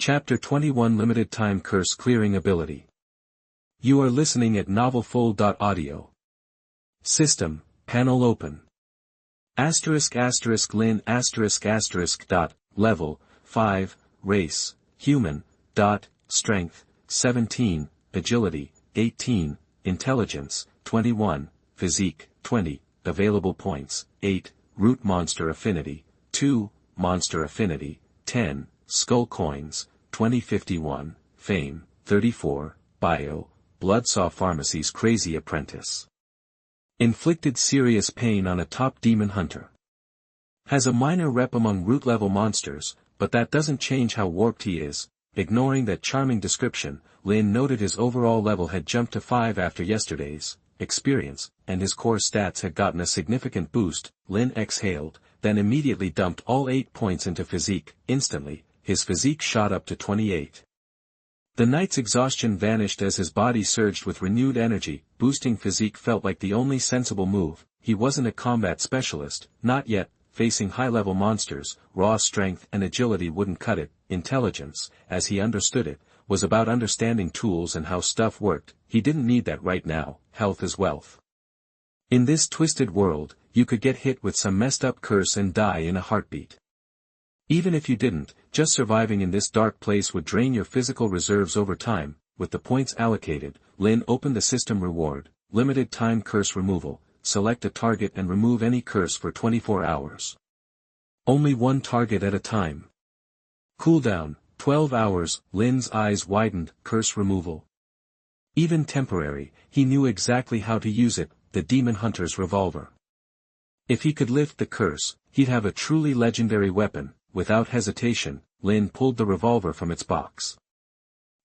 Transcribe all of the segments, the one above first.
Chapter 21 Limited Time Curse Clearing Ability. You are listening at novelfull.audio. System, panel open. Lin level, 5, race, human, strength, 17, agility, 18, intelligence, 21, physique, 20, available points, 8, root monster affinity, 2, monster affinity, 10, skull coins, 2051, fame, 34, bio, Bloodsaw Pharmacy's crazy apprentice. Inflicted serious pain on a top demon hunter. Has a minor rep among root-level monsters, but that doesn't change how warped he is. Ignoring that charming description, Lin noted his overall level had jumped to 5 after yesterday's experience, and his core stats had gotten a significant boost. Lin exhaled, then immediately dumped all 8 points into physique. Instantly, his physique shot up to 28. The night's exhaustion vanished as his body surged with renewed energy. Boosting physique felt like the only sensible move. He wasn't a combat specialist, not yet. Facing high-level monsters, raw strength and agility wouldn't cut it. Intelligence, as he understood it, was about understanding tools and how stuff worked. He didn't need that right now. Health is wealth. In this twisted world, you could get hit with some messed up curse and die in a heartbeat. Even if you didn't, just surviving in this dark place would drain your physical reserves over time. With the points allocated, Lin opened the system reward, limited time curse removal. Select a target and remove any curse for 24 hours. Only one target at a time. Cooldown, 12 hours. Lin's eyes widened. Curse removal. Even temporary, he knew exactly how to use it, the demon hunter's revolver. If he could lift the curse, he'd have a truly legendary weapon. Without hesitation, Lin pulled the revolver from its box.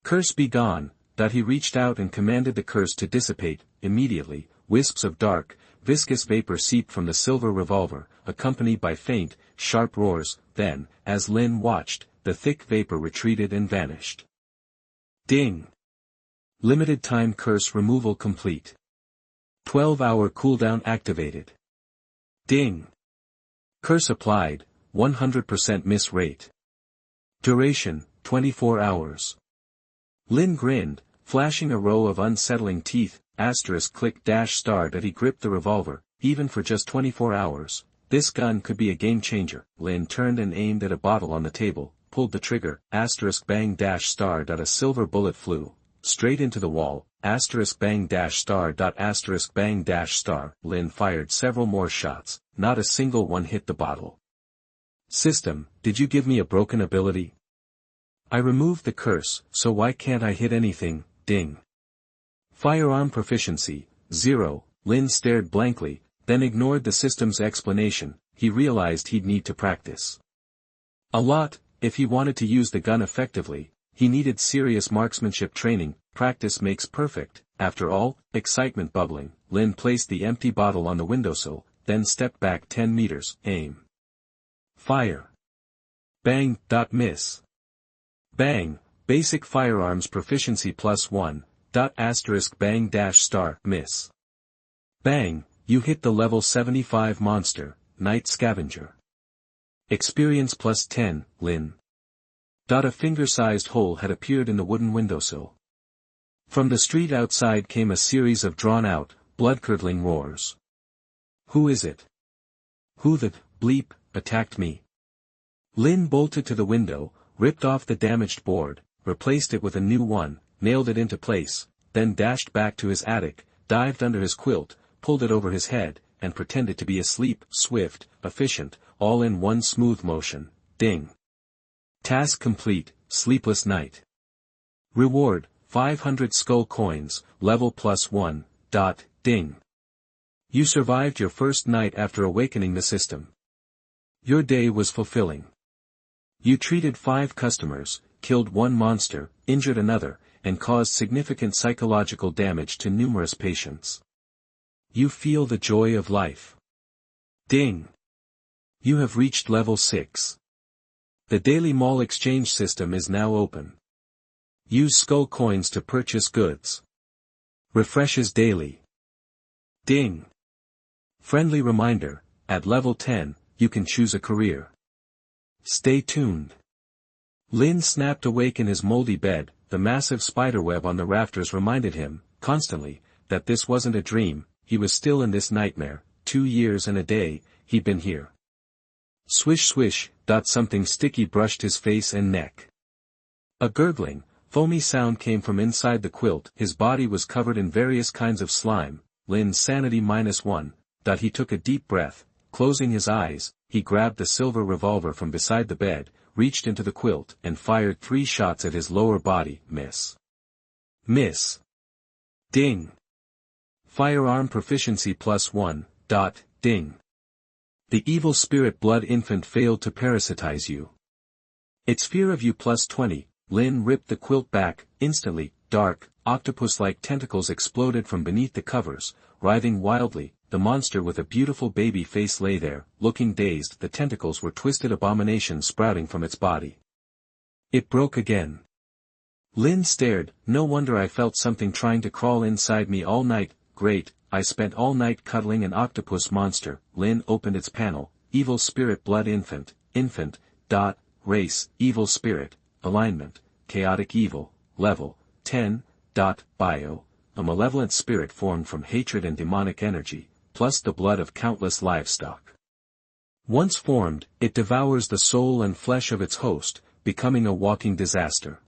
Curse be gone. He reached out and commanded the curse to dissipate. Immediately, wisps of dark, viscous vapor seeped from the silver revolver, accompanied by faint, sharp roars. Then, as Lin watched, the thick vapor retreated and vanished. Ding! Limited time curse removal complete. 12-hour cooldown activated. Ding! Curse applied, 100% miss rate. Duration, 24 hours. Lin grinned, flashing a row of unsettling teeth. *click-star. He gripped the revolver. Even for just 24 hours, this gun could be a game-changer. Lin turned and aimed at a bottle on the table, pulled the trigger. *bang-star. A silver bullet flew straight into the wall. *bang-star. *bang-star. Lin fired several more shots. Not a single one hit the bottle. System, did you give me a broken ability? I removed the curse, so why can't I hit anything? Ding. Firearm proficiency, 0. Lin stared blankly, then ignored the system's explanation. He realized he'd need to practice. A lot. If he wanted to use the gun effectively, he needed serious marksmanship training. Practice makes perfect. After all, excitement bubbling, Lin placed the empty bottle on the windowsill, then stepped back 10 meters. Aim. Fire. Bang. Miss. Bang. Basic firearms proficiency +1. *bang-star. Miss. Bang, you hit the level 75 monster, Night Scavenger. Experience +10, Lin. A finger-sized hole had appeared in the wooden windowsill. From the street outside came a series of drawn-out, blood-curdling roars. Who is it? Who the bleep attacked me? Lin bolted to the window, ripped off the damaged board, replaced it with a new one, nailed it into place, then dashed back to his attic, dived under his quilt, pulled it over his head, and pretended to be asleep. Swift, efficient, all in one smooth motion. Ding. Task complete. Sleepless night. Reward, 500 skull coins, level +1. Ding. You survived your first night after awakening the system. Your day was fulfilling. You treated 5 customers, killed 1 monster, injured another, and caused significant psychological damage to numerous patients. You feel the joy of life. Ding! You have reached level 6. The daily mall exchange system is now open. Use skull coins to purchase goods. Refreshes daily. Ding! Friendly reminder, at level 10, you can choose a career. Stay tuned. Lin snapped awake in his moldy bed. The massive spiderweb on the rafters reminded him, constantly, that this wasn't a dream. He was still in this nightmare. 2 years and a day, he'd been here. Swish swish, something sticky brushed his face and neck. A gurgling, foamy sound came from inside the quilt. His body was covered in various kinds of slime. Lin's sanity -1. He took a deep breath. Closing his eyes, he grabbed the silver revolver from beside the bed, reached into the quilt, and fired 3 shots at his lower body. Miss. Miss. Ding. Firearm proficiency +1. Ding. The evil spirit blood infant failed to parasitize you. Its fear of you +20. Lin ripped the quilt back. Instantly, dark, octopus-like tentacles exploded from beneath the covers, writhing wildly. The monster with a beautiful baby face lay there, looking dazed. The tentacles were twisted abominations sprouting from its body. It broke again. Lin stared. No wonder I felt something trying to crawl inside me all night. Great, I spent all night cuddling an octopus monster. Lin opened its panel. Evil spirit blood infant. Race, evil spirit. Alignment, chaotic evil. Level, 10. Bio, a malevolent spirit formed from hatred and demonic energy, plus the blood of countless livestock. Once formed, it devours the soul and flesh of its host, becoming a walking disaster.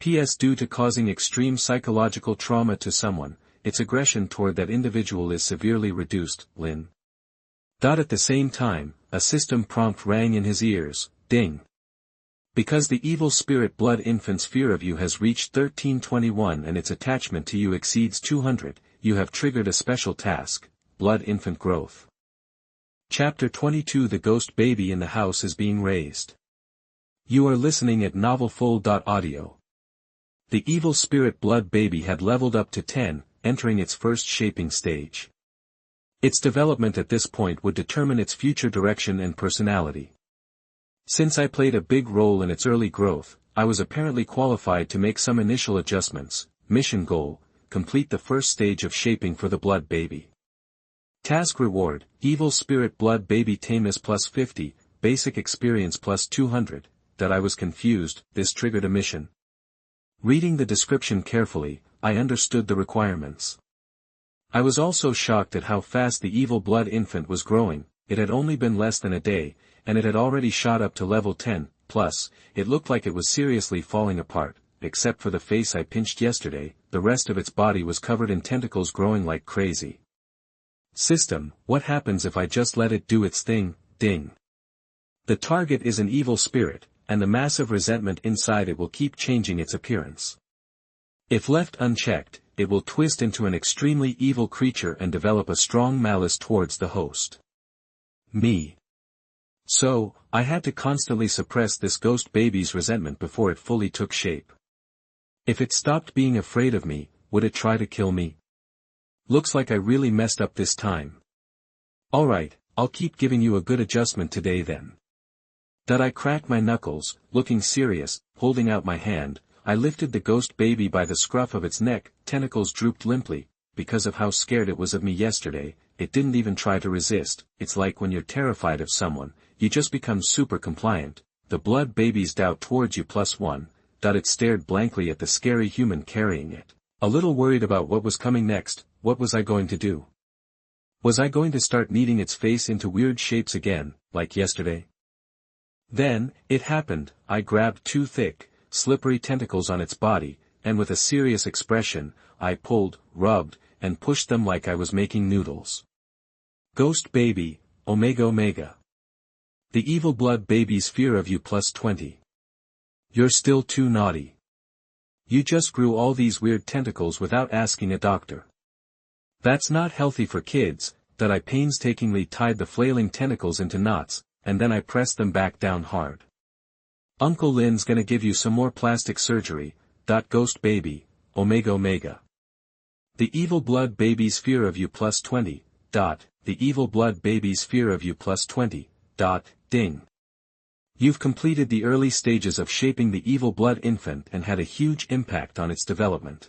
P.S. Due to causing extreme psychological trauma to someone, its aggression toward that individual is severely reduced. Lin. At the same time, a system prompt rang in his ears. Ding. Because the evil spirit blood infant's fear of you has reached 1321 and its attachment to you exceeds 200, you have triggered a special task, blood infant growth. Chapter 22. The ghost baby in the house is being raised. You are listening at novelfull.audio. The evil spirit blood baby had leveled up to 10, entering its first shaping stage. Its development at this point would determine its future direction and personality. Since I played a big role in its early growth, I was apparently qualified to make some initial adjustments. Mission goal: complete the first stage of shaping for the blood baby. Task reward: evil spirit blood baby tameness +50, basic experience +200. I was confused. This triggered a mission. Reading the description carefully, I understood the requirements. I was also shocked at how fast the evil blood infant was growing. It had only been less than a day, and it had already shot up to level 10, plus, it looked like it was seriously falling apart. Except for the face I pinched yesterday, the rest of its body was covered in tentacles growing like crazy. System: what happens if I just let it do its thing? Ding. The target is an evil spirit, and the massive resentment inside it will keep changing its appearance. If left unchecked, it will twist into an extremely evil creature and develop a strong malice towards the host. Me. So, I had to constantly suppress this ghost baby's resentment before it fully took shape. If it stopped being afraid of me, would it try to kill me? Looks like I really messed up this time. Alright, I'll keep giving you a good adjustment today then. I cracked my knuckles, looking serious, holding out my hand. I lifted the ghost baby by the scruff of its neck. Tentacles drooped limply. Because of how scared it was of me yesterday, it didn't even try to resist. It's like when you're terrified of someone, you just become super compliant. The blood baby's doubt towards you +1. It stared blankly at the scary human carrying it. A little worried about what was coming next. What was I going to do? Was I going to start kneading its face into weird shapes again, like yesterday? Then, it happened. I grabbed 2 thick, slippery tentacles on its body, and with a serious expression, I pulled, rubbed, and pushed them like I was making noodles. Ghost baby, Omega. The evil blood baby's fear of you +20. You're still too naughty. You just grew all these weird tentacles without asking a doctor. That's not healthy for kids. I painstakingly tied the flailing tentacles into knots, and then I pressed them back down hard. Uncle Lin's gonna give you some more plastic surgery. Ghost baby, Omega. The evil blood baby's fear of you +20. The evil blood baby's fear of you +20. Ding. You've completed the early stages of shaping the evil blood infant and had a huge impact on its development.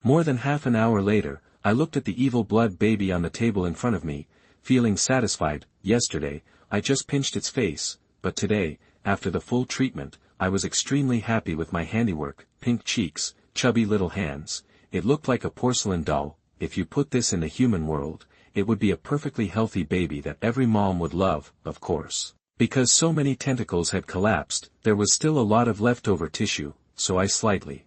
More than half an hour later, I looked at the evil blood baby on the table in front of me, feeling satisfied. Yesterday, I just pinched its face, but today, after the full treatment, I was extremely happy with my handiwork, pink cheeks, chubby little hands. It looked like a porcelain doll. If you put this in the human world, it would be a perfectly healthy baby that every mom would love, of course. Because so many tentacles had collapsed, there was still a lot of leftover tissue, so I slightly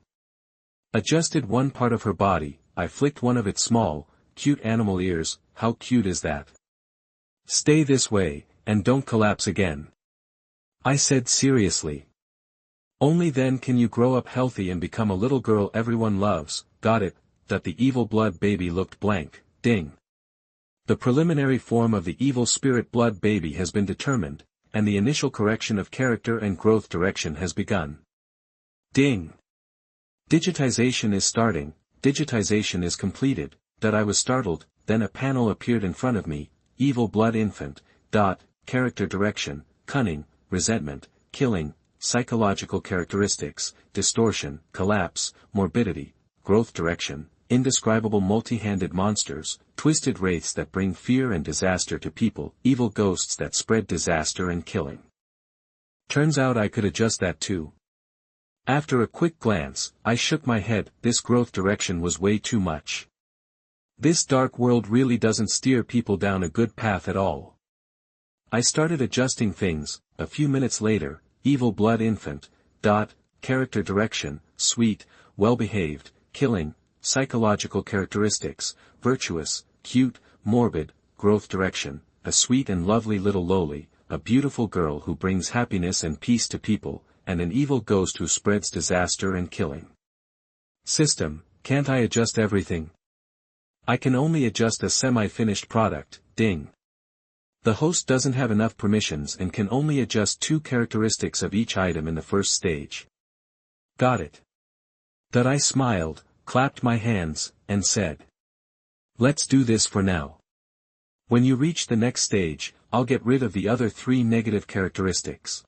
adjusted one part of her body. I flicked one of its small, cute animal ears. How cute is that? Stay this way, and don't collapse again, I said seriously. Only then can you grow up healthy and become a little girl everyone loves. Got it? That the evil blood baby looked blank. Ding. The preliminary form of the evil spirit blood baby has been determined, and the initial correction of character and growth direction has begun. Ding. Digitization is starting. Digitization is completed. That I was startled. Then a panel appeared in front of me. Evil blood infant. Character direction, cunning, resentment, killing, psychological characteristics, distortion, collapse, morbidity, growth direction, indescribable multi-handed monsters, twisted wraiths that bring fear and disaster to people, evil ghosts that spread disaster and killing. Turns out I could adjust that too. After a quick glance, I shook my head. This growth direction was way too much. This dark world really doesn't steer people down a good path at all. I started adjusting things. A few minutes later, evil blood infant. Character direction, sweet, well-behaved, killing, psychological characteristics, virtuous, cute, morbid, growth direction, a sweet and lovely little loli, a beautiful girl who brings happiness and peace to people, and an evil ghost who spreads disaster and killing. System, can't I adjust everything? I can only adjust a semi-finished product. Ding. The host doesn't have enough permissions and can only adjust 2 characteristics of each item in the first stage. Got it. That I smiled, clapped my hands, and said, let's do this for now. When you reach the next stage, I'll get rid of the other 3 negative characteristics.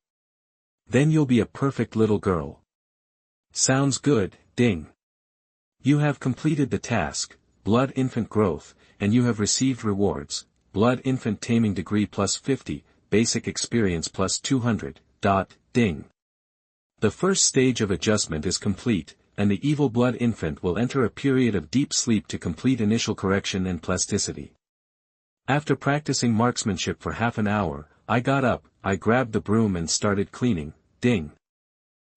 Then you'll be a perfect little girl. Sounds good. Ding. You have completed the task, blood infant growth, and you have received rewards. Blood infant taming degree plus 50, basic experience plus 200. Ding. The first stage of adjustment is complete, and the evil blood infant will enter a period of deep sleep to complete initial correction and plasticity. After practicing marksmanship for half an hour, I got up, I grabbed the broom and started cleaning. Ding.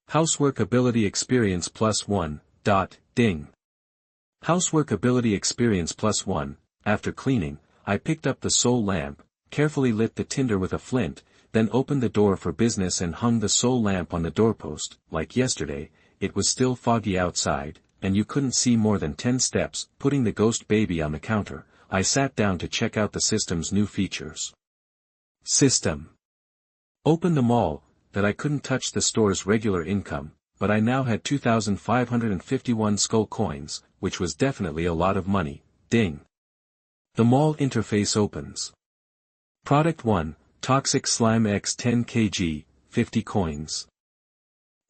Housework ability experience plus 1. Ding. Housework ability experience plus 1. After cleaning, I picked up the soul lamp, carefully lit the tinder with a flint, then opened the door for business and hung the soul lamp on the doorpost. Like yesterday, it was still foggy outside, and you couldn't see more than 10 steps. Putting the ghost baby on the counter, I sat down to check out the system's new features. System. Opened them all. That I couldn't touch the store's regular income, but I now had 2,551 skull coins, which was definitely a lot of money. Ding. The mall interface opens. Product 1, Toxic Slime X 10 kg, 50 coins.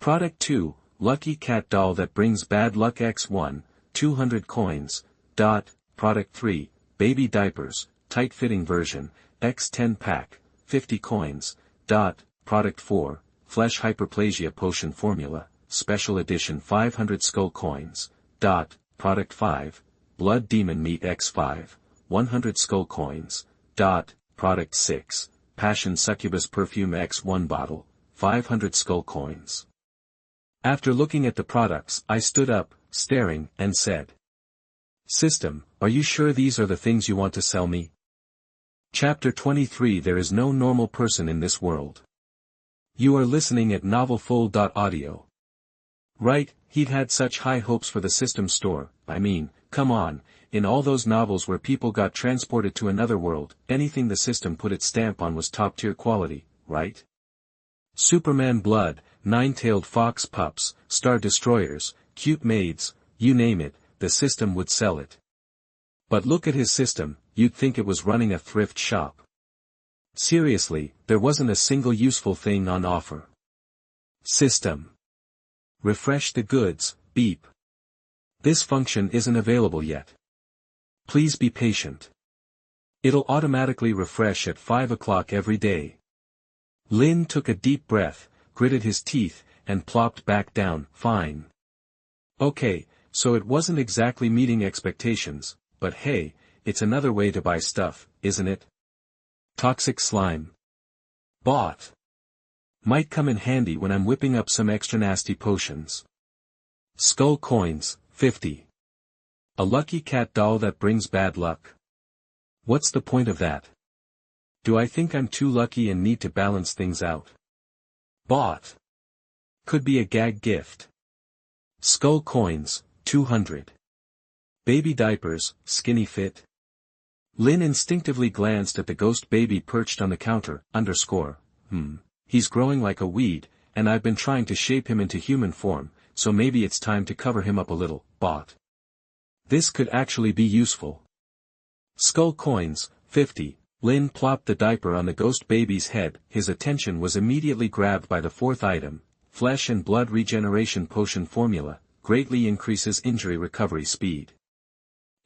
Product 2, Lucky Cat Doll that brings bad luck X1, 200 coins. Product 3, Baby Diapers, tight-fitting version, X10 pack, 50 coins. Product 4, Flesh Hyperplasia Potion Formula, Special Edition 500 skull coins. Product 5, Blood Demon Meat X5, 100 skull coins. Product 6, Passion Succubus Perfume X1 bottle, 500 skull coins. After looking at the products, I stood up, staring, and said, System, are you sure these are the things you want to sell me? Chapter 23. There is no normal person in this world. You are listening at novelfull.audio. Right, he'd had such high hopes for the system store. I mean, come on, in all those novels where people got transported to another world, anything the system put its stamp on was top-tier quality, right? Superman blood, nine-tailed fox pups, star destroyers, cute maids, you name it, the system would sell it. But look at his system, you'd think it was running a thrift shop. Seriously, there wasn't a single useful thing on offer. System. Refresh the goods, beep. This function isn't available yet. Please be patient. It'll automatically refresh at 5 o'clock every day. Lin took a deep breath, gritted his teeth, and plopped back down. Fine. Okay, so it wasn't exactly meeting expectations, but hey, it's another way to buy stuff, isn't it? Toxic slime. Bought. Might come in handy when I'm whipping up some extra nasty potions. Skull coins, 50. A lucky cat doll that brings bad luck. What's the point of that? Do I think I'm too lucky and need to balance things out? Bought. Could be a gag gift. Skull coins, 200. Baby diapers, skinny fit. Lin instinctively glanced at the ghost baby perched on the counter, He's growing like a weed, and I've been trying to shape him into human form, so maybe it's time to cover him up a little. Bought. This could actually be useful. Skull coins, 50. Lin plopped the diaper on the ghost baby's head. His attention was immediately grabbed by the fourth item, flesh and blood regeneration potion formula, greatly increases injury recovery speed.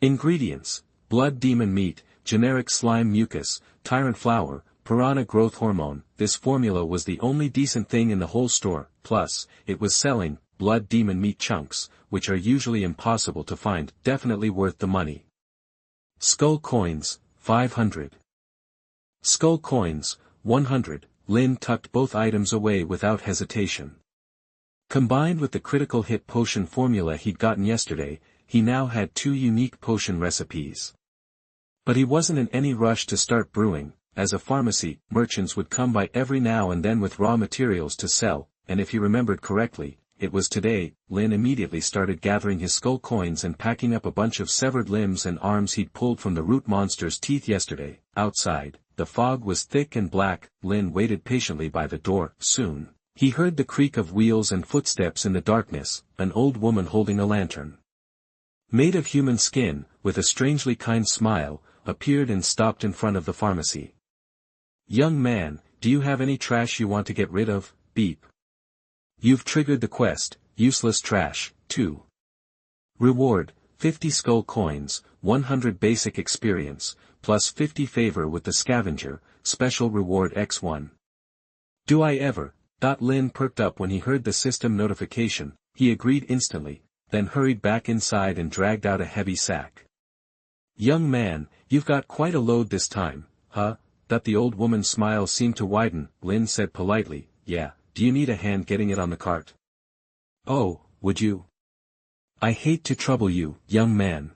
Ingredients: blood demon meat, generic slime mucus, tyrant flower, piranha growth hormone. This formula was the only decent thing in the whole store, plus, it was selling blood demon meat chunks, which are usually impossible to find. Definitely worth the money. Skull coins, 500. Skull coins, 100. Lin tucked both items away without hesitation. Combined with the critical hit potion formula he'd gotten yesterday, he now had 2 unique potion recipes. But he wasn't in any rush to start brewing. As a pharmacy, merchants would come by every now and then with raw materials to sell, and if he remembered correctly, it was today. Lin immediately started gathering his skull coins and packing up a bunch of severed limbs and arms he'd pulled from the root monster's teeth yesterday. Outside, the fog was thick and black. Lin waited patiently by the door. Soon, he heard the creak of wheels and footsteps in the darkness. An old woman holding a lantern, made of human skin, with a strangely kind smile, appeared and stopped in front of the pharmacy. Young man, do you have any trash you want to get rid of? Beep. You've triggered the quest, useless trash. 2. Reward, 50 skull coins, 100 basic experience, plus 50 favor with the scavenger, special reward X1. Do I ever? Lin perked up when he heard the system notification. He agreed instantly, then hurried back inside and dragged out a heavy sack. Young man, you've got quite a load this time, huh? The old woman's smile seemed to widen. Lin said politely, yeah, do you need a hand getting it on the cart? Oh, would you? I hate to trouble you, young man.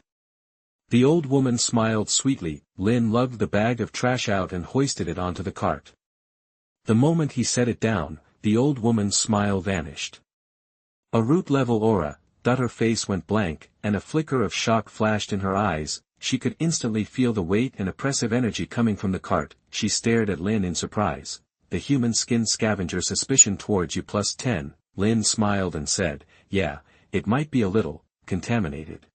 The old woman smiled sweetly. Lin lugged the bag of trash out and hoisted it onto the cart. The moment he set it down, the old woman's smile vanished. A root-level aura. Her face went blank, and a flicker of shock flashed in her eyes. She could instantly feel the weight and oppressive energy coming from the cart. She stared at Lin in surprise. The human skin scavenger suspicion towards you plus 10. Lin smiled and said, yeah, it might be a little contaminated.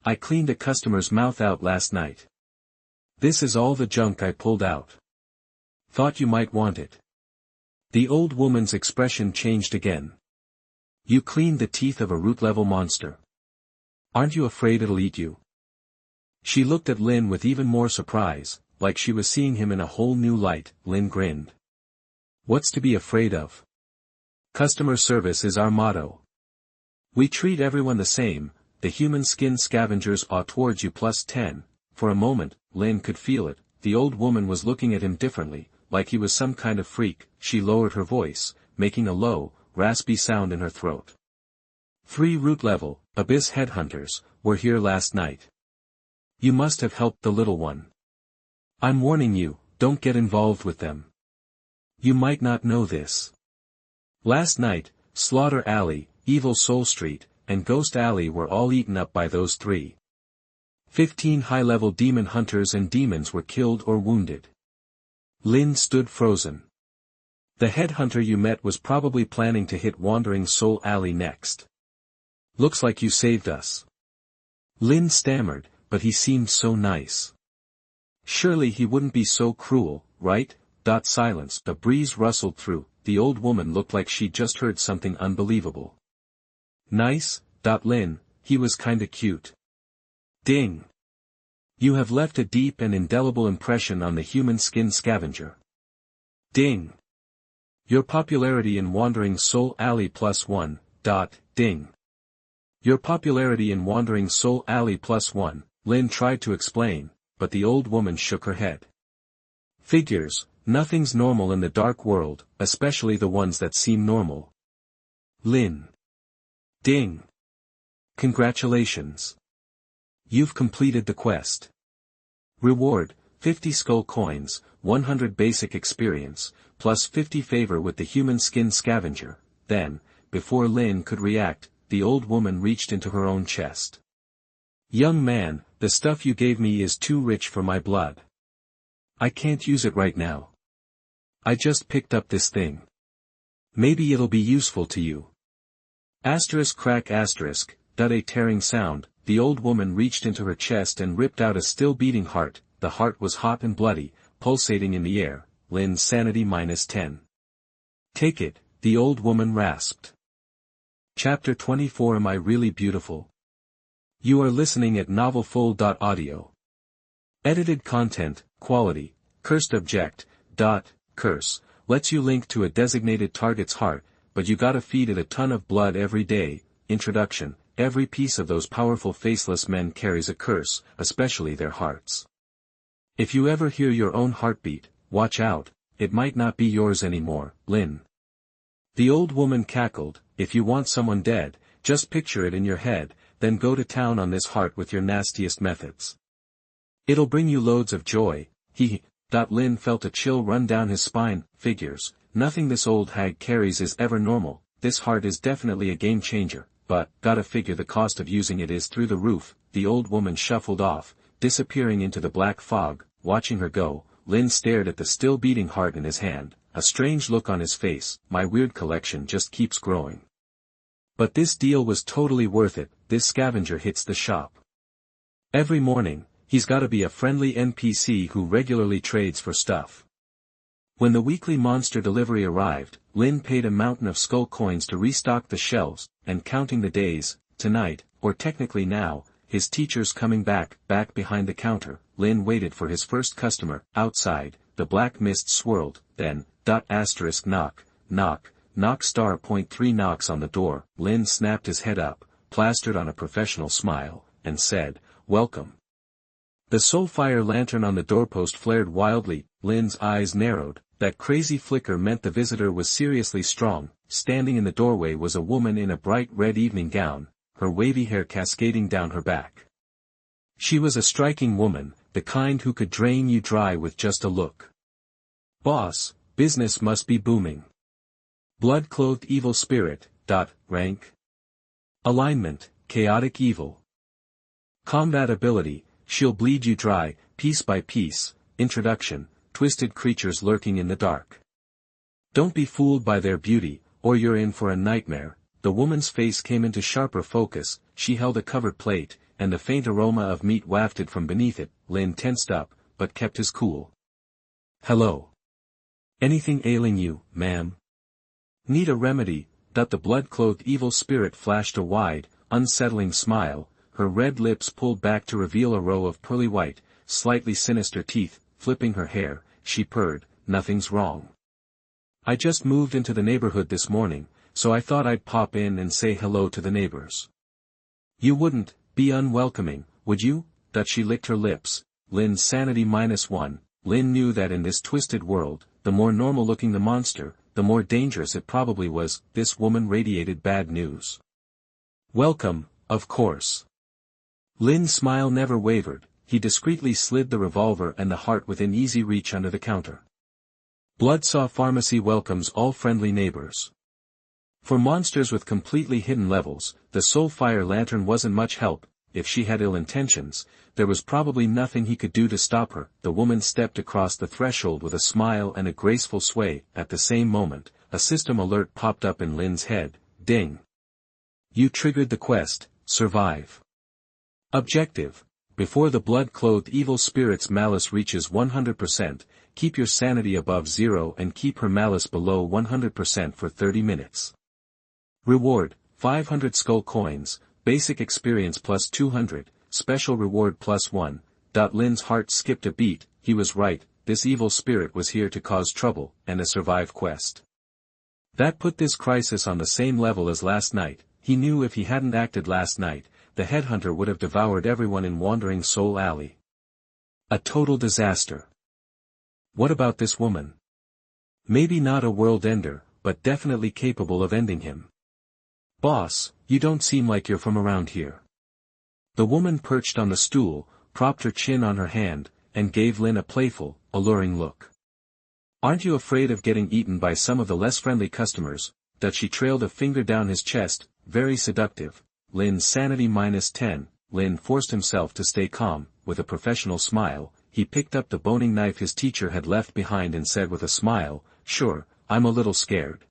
I cleaned a customer's mouth out last night. This is all the junk I pulled out. Thought you might want it. The old woman's expression changed again. You cleaned the teeth of a root-level monster. Aren't you afraid it'll eat you? She looked at Lin with even more surprise, like she was seeing him in a whole new light. Lin grinned. What's to be afraid of? Customer service is our motto. We treat everyone the same. The human skin scavengers are towards you plus 10. For a moment, Lin could feel it. The old woman was looking at him differently, like he was some kind of freak. She lowered her voice, making a low, raspy sound in her throat. 3 root-level, abyss headhunters, were here last night. You must have helped the little one. I'm warning you, don't get involved with them. You might not know this. Last night, Slaughter Alley, Evil Soul Street, and Ghost Alley were all eaten up by those 3. 15 high-level demon hunters and demons were killed or wounded. Lin stood frozen. The headhunter you met was probably planning to hit Wandering Soul Alley next. Looks like you saved us. Lin stammered, but he seemed so nice. Surely he wouldn't be so cruel, right? Silence. A breeze rustled through. The old woman looked like she'd just heard something unbelievable. Nice? Lin, he was kinda cute. Ding. You have left a deep and indelible impression on the human skin scavenger. Ding. Your popularity in Wandering Soul Alley +1, ding. Your popularity in Wandering Soul Alley +1, Lin tried to explain, but the old woman shook her head. Figures, nothing's normal in the dark world, especially the ones that seem normal. Lin. Ding. Congratulations. You've completed the quest. Reward, 50 skull coins, 100 basic experience, plus 50 favor with the human skin scavenger. Then, before Lin could react, the old woman reached into her own chest. Young man, the stuff you gave me is too rich for my blood. I can't use it right now. I just picked up this thing. Maybe it'll be useful to you. Asterisk crack asterisk, a tearing sound, the old woman reached into her chest and ripped out a still beating heart. The heart was hot and bloody, pulsating in the air. Lin's sanity -10. Take it, the old woman rasped. Chapter 24. Am I really beautiful? You are listening at novelfull.audio. Edited content, quality, cursed object, curse, lets you link to a designated target's heart, but you gotta feed it a ton of blood every day. Introduction, every piece of those powerful faceless men carries a curse, especially their hearts. If you ever hear your own heartbeat, watch out, it might not be yours anymore, Lin. The old woman cackled. If you want someone dead, just picture it in your head, then go to town on this heart with your nastiest methods. It'll bring you loads of joy, Lin felt a chill run down his spine. Figures, nothing this old hag carries is ever normal. This heart is definitely a game changer, but, gotta figure the cost of using it is through the roof. The old woman shuffled off, disappearing into the black fog. Watching her go, Lin stared at the still beating heart in his hand, a strange look on his face. My weird collection just keeps growing. But this deal was totally worth it. This scavenger hits the shop every morning. He's gotta be a friendly NPC who regularly trades for stuff. When the weekly monster delivery arrived, Lin paid a mountain of skull coins to restock the shelves, and counting the days, tonight, or technically now, his teacher's coming back behind the counter. Lin waited for his first customer. Outside, the black mist swirled, then, knock, *3 knocks on the door. Lin snapped his head up, plastered on a professional smile, and said, welcome. The soulfire lantern on the doorpost flared wildly. Lin's eyes narrowed. That crazy flicker meant the visitor was seriously strong. Standing in the doorway was a woman in a bright red evening gown, her wavy hair cascading down her back. She was a striking woman, the kind who could drain you dry with just a look. Boss, business must be booming. Blood-clothed evil spirit, rank. Alignment, chaotic evil. Combat ability, she'll bleed you dry, piece by piece. Introduction, twisted creatures lurking in the dark. Don't be fooled by their beauty, or you're in for a nightmare. The woman's face came into sharper focus. She held a covered plate, and the faint aroma of meat wafted from beneath it. Lin tensed up, but kept his cool. Hello. Anything ailing you, ma'am? Need a remedy? The blood-clothed evil spirit flashed a wide, unsettling smile. Her red lips pulled back to reveal a row of pearly white, slightly sinister teeth. Flipping her hair, she purred, nothing's wrong. I just moved into the neighborhood this morning, so I thought I'd pop in and say hello to the neighbors. You wouldn't be unwelcoming, would you? She licked her lips. Lin's sanity -1. Lin knew that in this twisted world, the more normal-looking the monster, the more dangerous it probably was. This woman radiated bad news. Welcome, of course. Lin's smile never wavered. He discreetly slid the revolver and the heart within easy reach under the counter. Bloodsaw Pharmacy welcomes all friendly neighbors. For monsters with completely hidden levels, the soulfire lantern wasn't much help. If she had ill intentions, there was probably nothing he could do to stop her. The woman stepped across the threshold with a smile and a graceful sway. At the same moment, a system alert popped up in Lin's head. Ding. You triggered the quest, survive. Objective. Before the blood-clothed evil spirit's malice reaches 100%, keep your sanity above 0 and keep her malice below 100% for 30 minutes. Reward, 500 skull coins, basic experience plus 200, special reward +1. Lin's heart skipped a beat. He was right, this evil spirit was here to cause trouble, and a survive quest. That put this crisis on the same level as last night. He knew if he hadn't acted last night, the headhunter would have devoured everyone in Wandering Soul Alley. A total disaster. What about this woman? Maybe not a world ender, but definitely capable of ending him. Boss, you don't seem like you're from around here. The woman perched on the stool, propped her chin on her hand, and gave Lin a playful, alluring look. Aren't you afraid of getting eaten by some of the less friendly customers? That she trailed a finger down his chest, very seductive. Lin's sanity -10, Lin forced himself to stay calm. With a professional smile, he picked up the boning knife his teacher had left behind and said with a smile, "Sure, I'm a little scared.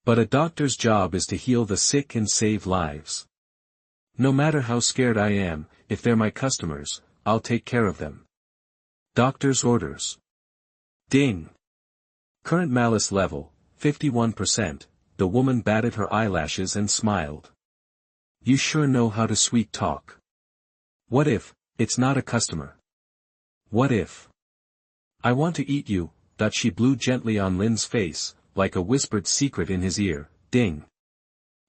But a doctor's job is to heal the sick and save lives. No matter how scared I am, if they're my customers, I'll take care of them. Doctor's orders." Ding. Current malice level, 51%, the woman batted her eyelashes and smiled. You sure know how to sweet talk. What if, it's not a customer? What if? I want to eat you, that she blew gently on Lin's face, like a whispered secret in his ear. Ding.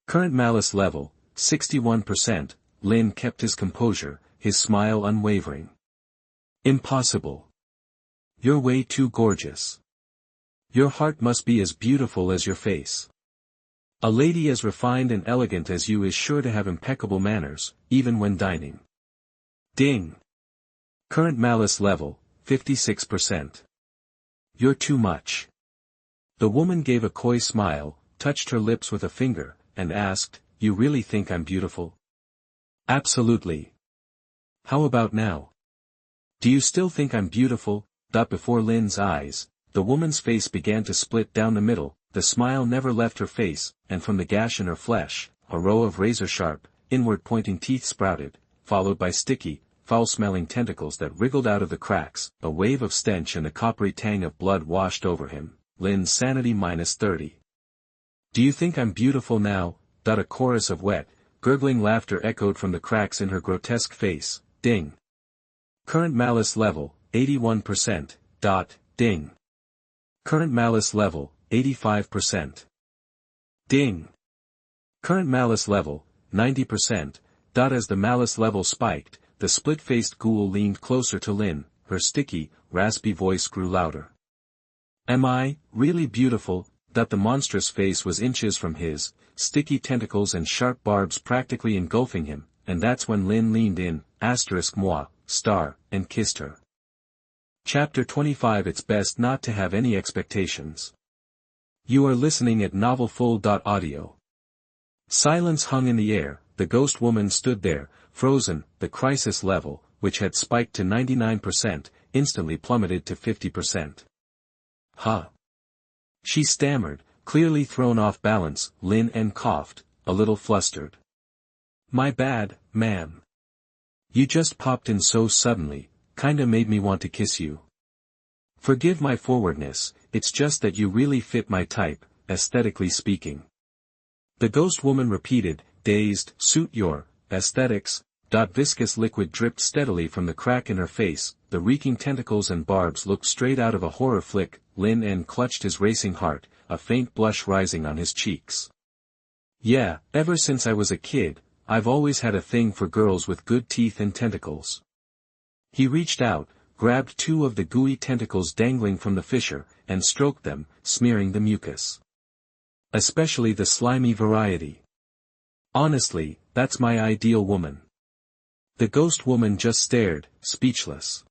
Current malice level, 61%, Lin kept his composure, his smile unwavering. Impossible. You're way too gorgeous. Your heart must be as beautiful as your face. A lady as refined and elegant as you is sure to have impeccable manners, even when dining. Ding. Current malice level, 56%. You're too much. The woman gave a coy smile, touched her lips with a finger, and asked, You really think I'm beautiful? Absolutely. How about now? Do you still think I'm beautiful? Before Lin's eyes, the woman's face began to split down the middle, the smile never left her face, and from the gash in her flesh, a row of razor-sharp, inward-pointing teeth sprouted, followed by sticky, foul-smelling tentacles that wriggled out of the cracks. A wave of stench and the coppery tang of blood washed over him. Lin's sanity -30. Do you think I'm beautiful now? A chorus of wet, gurgling laughter echoed from the cracks in her grotesque face. Ding. Current malice level, 81%. Ding. Current malice level, 85%. Ding. Current malice level, 90%. As the malice level spiked, the split-faced ghoul leaned closer to Lin, her sticky, raspy voice grew louder. Am I, really beautiful? The monstrous face was inches from his, sticky tentacles and sharp barbs practically engulfing him, and that's when Lin leaned in, *moi, and kissed her. Chapter 25. It's best not to have any expectations. You are listening at novelfull.audio. Silence hung in the air. The ghost woman stood there, frozen. The crisis level, which had spiked to 99%, instantly plummeted to 50%. Huh? She stammered, clearly thrown off balance. Lin En coughed, a little flustered. My bad, ma'am. You just popped in so suddenly, kinda made me want to kiss you. Forgive my forwardness, it's just that you really fit my type, aesthetically speaking. The ghost woman repeated, dazed, suit your aesthetics. Viscous liquid dripped steadily from the crack in her face, the reeking tentacles and barbs looked straight out of a horror flick. Lin En clutched his racing heart, a faint blush rising on his cheeks. Yeah, ever since I was a kid, I've always had a thing for girls with good teeth and tentacles. He reached out, grabbed two of the gooey tentacles dangling from the fissure, and stroked them, smearing the mucus. Especially the slimy variety. Honestly, that's my ideal woman. The ghost woman just stared, speechless.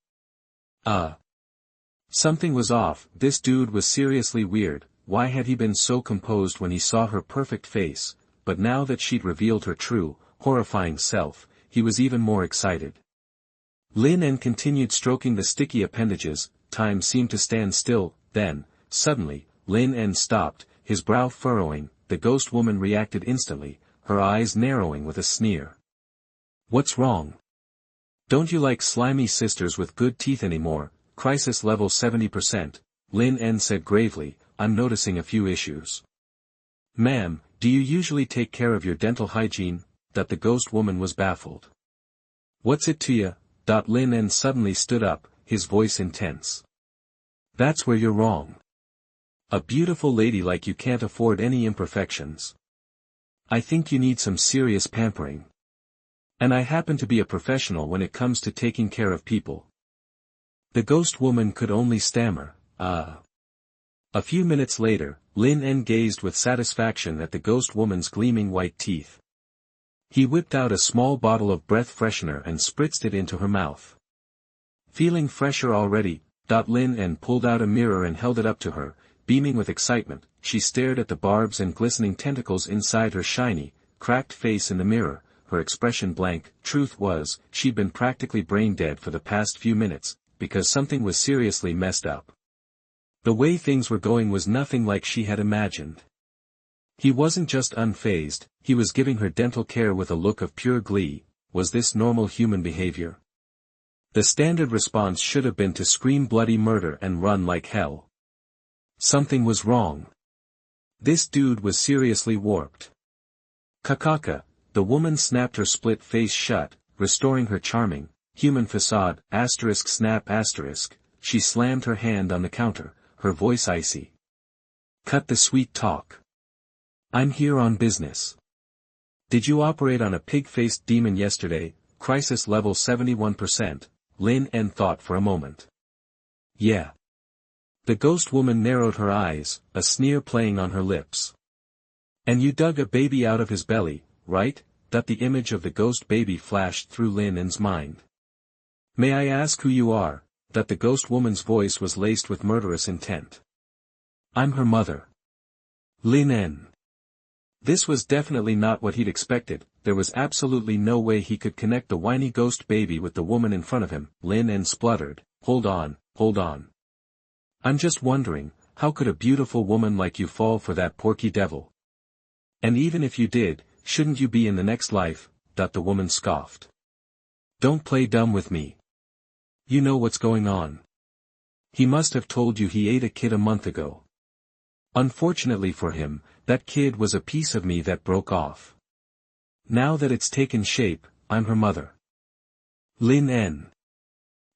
Something was off. This dude was seriously weird. Why had he been so composed when he saw her perfect face? But now that she'd revealed her true, horrifying self, he was even more excited. Lin En continued stroking the sticky appendages. Time seemed to stand still. Then, suddenly, Lin En stopped, his brow furrowing. The ghost woman reacted instantly, her eyes narrowing with a sneer. What's wrong? Don't you like slimy sisters with good teeth anymore? Crisis level 70%, Lin En said gravely, I'm noticing a few issues. Ma'am, do you usually take care of your dental hygiene? The ghost woman was baffled. What's it to ya? Lin En suddenly stood up, his voice intense. That's where you're wrong. A beautiful lady like you can't afford any imperfections. I think you need some serious pampering. And I happen to be a professional when it comes to taking care of people. The ghost woman could only stammer, A few minutes later, Lin En gazed with satisfaction at the ghost woman's gleaming white teeth. He whipped out a small bottle of breath freshener and spritzed it into her mouth. Feeling fresher already, Lin En pulled out a mirror and held it up to her. Beaming with excitement, she stared at the barbs and glistening tentacles inside her shiny, cracked face in the mirror, her expression blank. Truth was, she'd been practically brain dead for the past few minutes, because something was seriously messed up. The way things were going was nothing like she had imagined. He wasn't just unfazed, he was giving her dental care with a look of pure glee. Was this normal human behavior? The standard response should have been to scream bloody murder and run like hell. Something was wrong. This dude was seriously warped. Kakaka, the woman snapped her split face shut, restoring her charming, human facade, snap. She slammed her hand on the counter, her voice icy. Cut the sweet talk. I'm here on business. Did you operate on a pig-faced demon yesterday? Crisis level 71%, Lin En thought for a moment. Yeah. The ghost woman narrowed her eyes, a sneer playing on her lips. And you dug a baby out of his belly, right? That the image of the ghost baby flashed through Lin En's mind. May I ask who you are? That the ghost woman's voice was laced with murderous intent. I'm her mother. Lin En. This was definitely not what he'd expected. There was absolutely no way he could connect the whiny ghost baby with the woman in front of him. Lin En spluttered, hold on. I'm just wondering, how could a beautiful woman like you fall for that porky devil? And even if you did, shouldn't you be in the next life? The woman scoffed. Don't play dumb with me. You know what's going on. He must have told you he ate a kid a month ago. Unfortunately for him, that kid was a piece of me that broke off. Now that it's taken shape, I'm her mother. Lin En.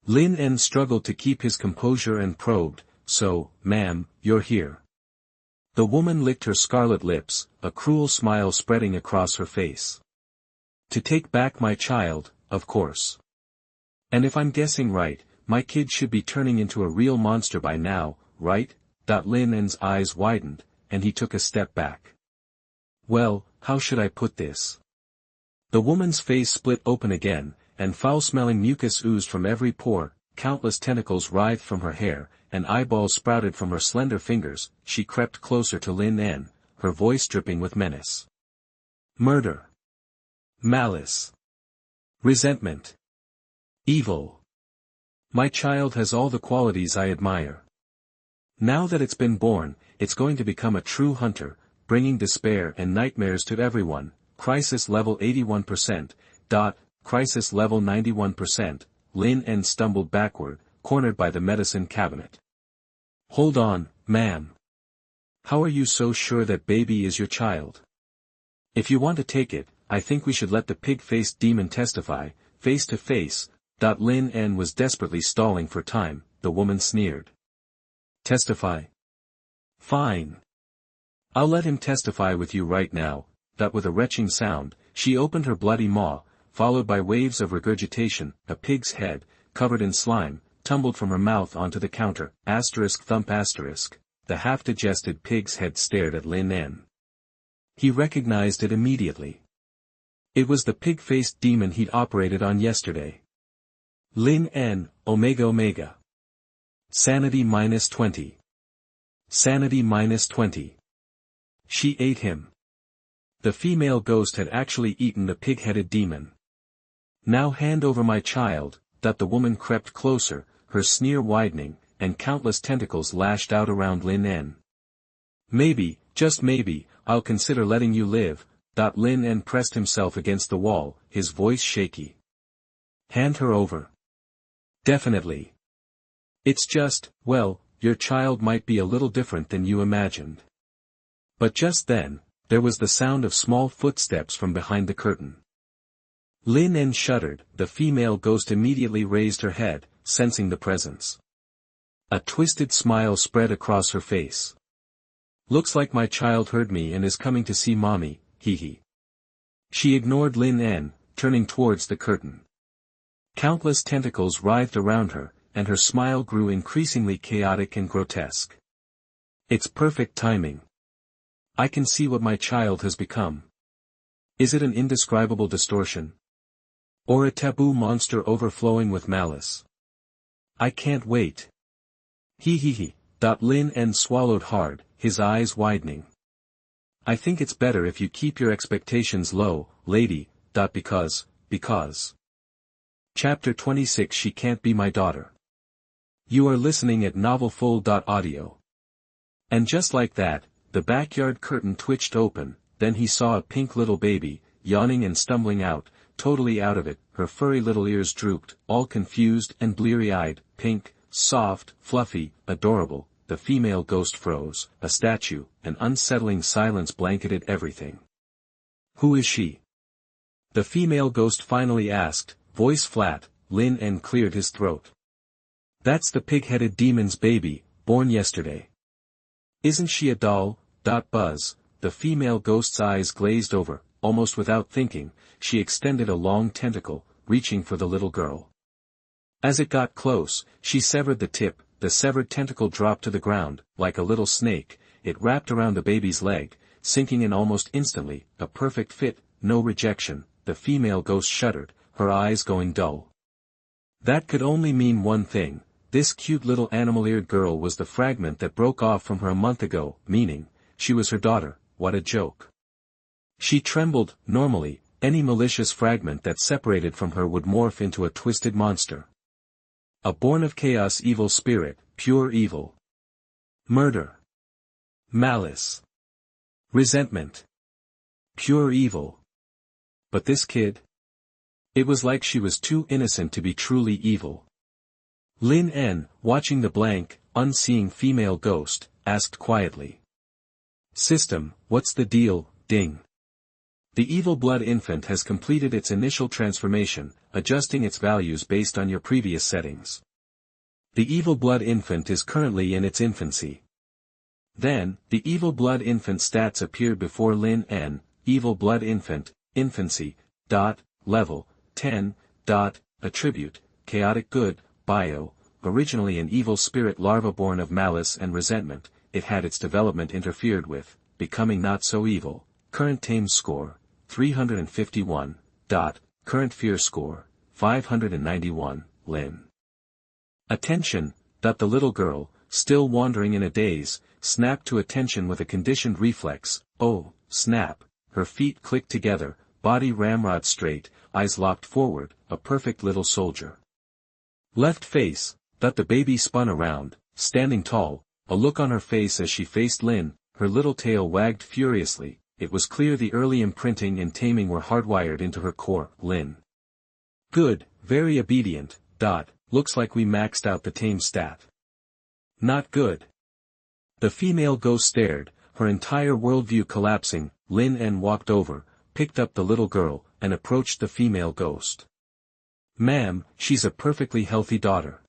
Lin En struggled to keep his composure and probed, so, ma'am, you're here. The woman licked her scarlet lips, a cruel smile spreading across her face. To take back my child, of course. And if I'm guessing right, my kid should be turning into a real monster by now, right? Lin En's eyes widened, and he took a step back. Well, how should I put this? The woman's face split open again, and foul-smelling mucus oozed from every pore, countless tentacles writhed from her hair, and eyeballs sprouted from her slender fingers. She crept closer to Lin En, her voice dripping with menace. Murder. Malice. Resentment. Evil. My child has all the qualities I admire. Now that it's been born, it's going to become a true hunter, bringing despair and nightmares to everyone. Crisis level 81%. Crisis level 91%. Lin En stumbled backward, cornered by the medicine cabinet. Hold on, ma'am. How are you so sure that baby is your child? If you want to take it, I think we should let the pig-faced demon testify, face to face. Lin En was desperately stalling for time. The woman sneered. Testify? Fine. I'll let him testify with you right now. With a retching sound, she opened her bloody maw, followed by waves of regurgitation. A pig's head, covered in slime, tumbled from her mouth onto the counter. Thump. The half-digested pig's head stared at Lin En. He recognized it immediately. It was the pig-faced demon he'd operated on yesterday. Lin En, Omega. Sanity -20. Sanity -20. She ate him. The female ghost had actually eaten the pig-headed demon. Now hand over my child. The woman crept closer, her sneer widening, and countless tentacles lashed out around Lin En. Maybe, just maybe, I'll consider letting you live. Lin En pressed himself against the wall, his voice shaky. Hand her over. Definitely. It's just, well, your child might be a little different than you imagined. But just then, there was the sound of small footsteps from behind the curtain. Lin En shuddered. The female ghost immediately raised her head, sensing the presence. A twisted smile spread across her face. Looks like my child heard me and is coming to see mommy, hee. She ignored Lin En, turning towards the curtain. Countless tentacles writhed around her, and her smile grew increasingly chaotic and grotesque. It's perfect timing. I can see what my child has become. Is it an indescribable distortion? Or a taboo monster overflowing with malice? I can't wait. Hee. Lin En swallowed hard, his eyes widening. I think it's better if you keep your expectations low, lady, because. Chapter 26 She Can't Be My Daughter. You are listening at novelfull.audio. And just like that, the backyard curtain twitched open, then he saw a pink little baby, yawning and stumbling out, totally out of it, her furry little ears drooped, all confused and bleary-eyed, pink, soft, fluffy, adorable. The female ghost froze, a statue, an unsettling silence blanketed everything. Who is she? The female ghost finally asked, voice flat. Lin En cleared his throat. That's the pig-headed demon's baby, born yesterday. Isn't she a doll? Buzz. The female ghost's eyes glazed over, almost without thinking, she extended a long tentacle, reaching for the little girl. As it got close, she severed the tip. The severed tentacle dropped to the ground, like a little snake. It wrapped around the baby's leg, sinking in almost instantly, a perfect fit, no rejection. The female ghost shuddered, her eyes going dull. That could only mean one thing. This cute little animal-eared girl was the fragment that broke off from her a month ago, meaning, she was her daughter. What a joke. She trembled. Normally, any malicious fragment that separated from her would morph into a twisted monster. A born of chaos evil spirit, pure evil. Murder. Malice. Resentment. Pure evil. But this kid? It was like she was too innocent to be truly evil. Lin En, watching the blank, unseeing female ghost, asked quietly. System, what's the deal, ding? The evil blood infant has completed its initial transformation, adjusting its values based on your previous settings. The evil blood infant is currently in its infancy. Then, the evil blood infant stats appeared before Lin En, evil blood infant, infancy, level, 10, attribute, chaotic good, bio, originally an evil spirit larva born of malice and resentment, it had its development interfered with, becoming not so evil, current tame score, 351, current fear score, 591, Lin. Attention, the little girl, still wandering in a daze, snapped to attention with a conditioned reflex. Oh, snap, her feet clicked together, body ramrod straight, eyes locked forward, a perfect little soldier. Left face, the baby spun around, standing tall, a look on her face as she faced Lin, her little tail wagged furiously. It was clear the early imprinting and taming were hardwired into her core. Lin. Good, very obedient, looks like we maxed out the tame stat. Not good. The female ghost stared, her entire worldview collapsing. Lin En walked over, picked up the little girl, and approached the female ghost. Ma'am, she's a perfectly healthy daughter.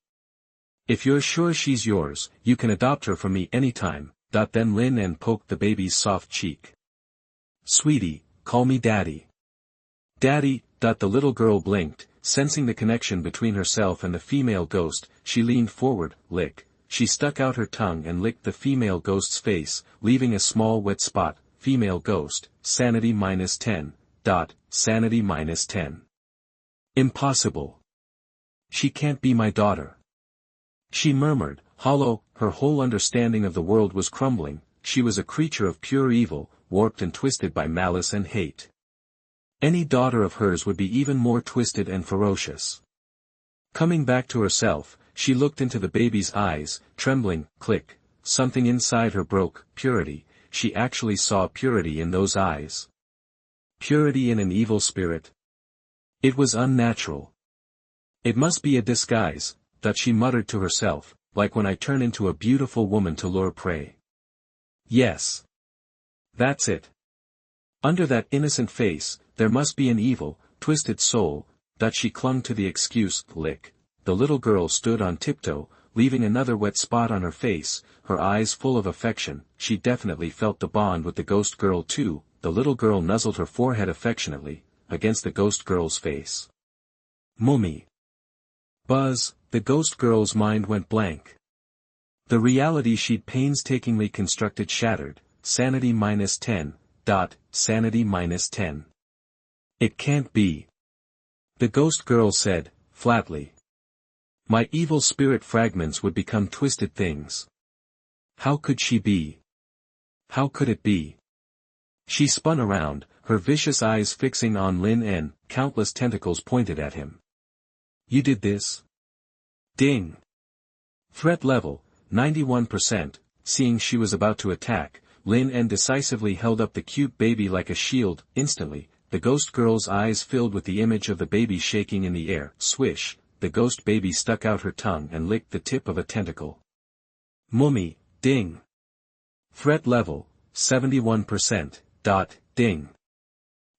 If you're sure she's yours, you can adopt her from me anytime. Then Lin En poked the baby's soft cheek. Sweetie, call me Daddy. Daddy. The little girl blinked, sensing the connection between herself and the female ghost. She leaned forward, lick. She stuck out her tongue and licked the female ghost's face, leaving a small wet spot. Female ghost, sanity -10. Sanity -10. Impossible. She can't be my daughter. She murmured, hollow, her whole understanding of the world was crumbling. She was a creature of pure evil, warped and twisted by malice and hate. Any daughter of hers would be even more twisted and ferocious. Coming back to herself, she looked into the baby's eyes, trembling. Click, something inside her broke. Purity, she actually saw purity in those eyes. Purity in an evil spirit. It was unnatural. It must be a disguise, she muttered to herself, like when I turn into a beautiful woman to lure prey. Yes. That's it. Under that innocent face, there must be an evil, twisted soul. She clung to the excuse. Lick. The little girl stood on tiptoe, leaving another wet spot on her face, her eyes full of affection. She definitely felt the bond with the ghost girl too. The little girl nuzzled her forehead affectionately, against the ghost girl's face. Mummy. Buzz, the ghost girl's mind went blank. The reality she'd painstakingly constructed shattered, sanity -10, sanity -10. It can't be. The ghost girl said, flatly. My evil spirit fragments would become twisted things. How could she be? How could it be? She spun around, her vicious eyes fixing on Lin En, countless tentacles pointed at him. You did this? Ding. Threat level, 91%, seeing she was about to attack, Lin En decisively held up the cute baby like a shield. Instantly, the ghost girl's eyes filled with the image of the baby shaking in the air. Swish, the ghost baby stuck out her tongue and licked the tip of a tentacle. Mummy, ding. Threat level, 71%, ding.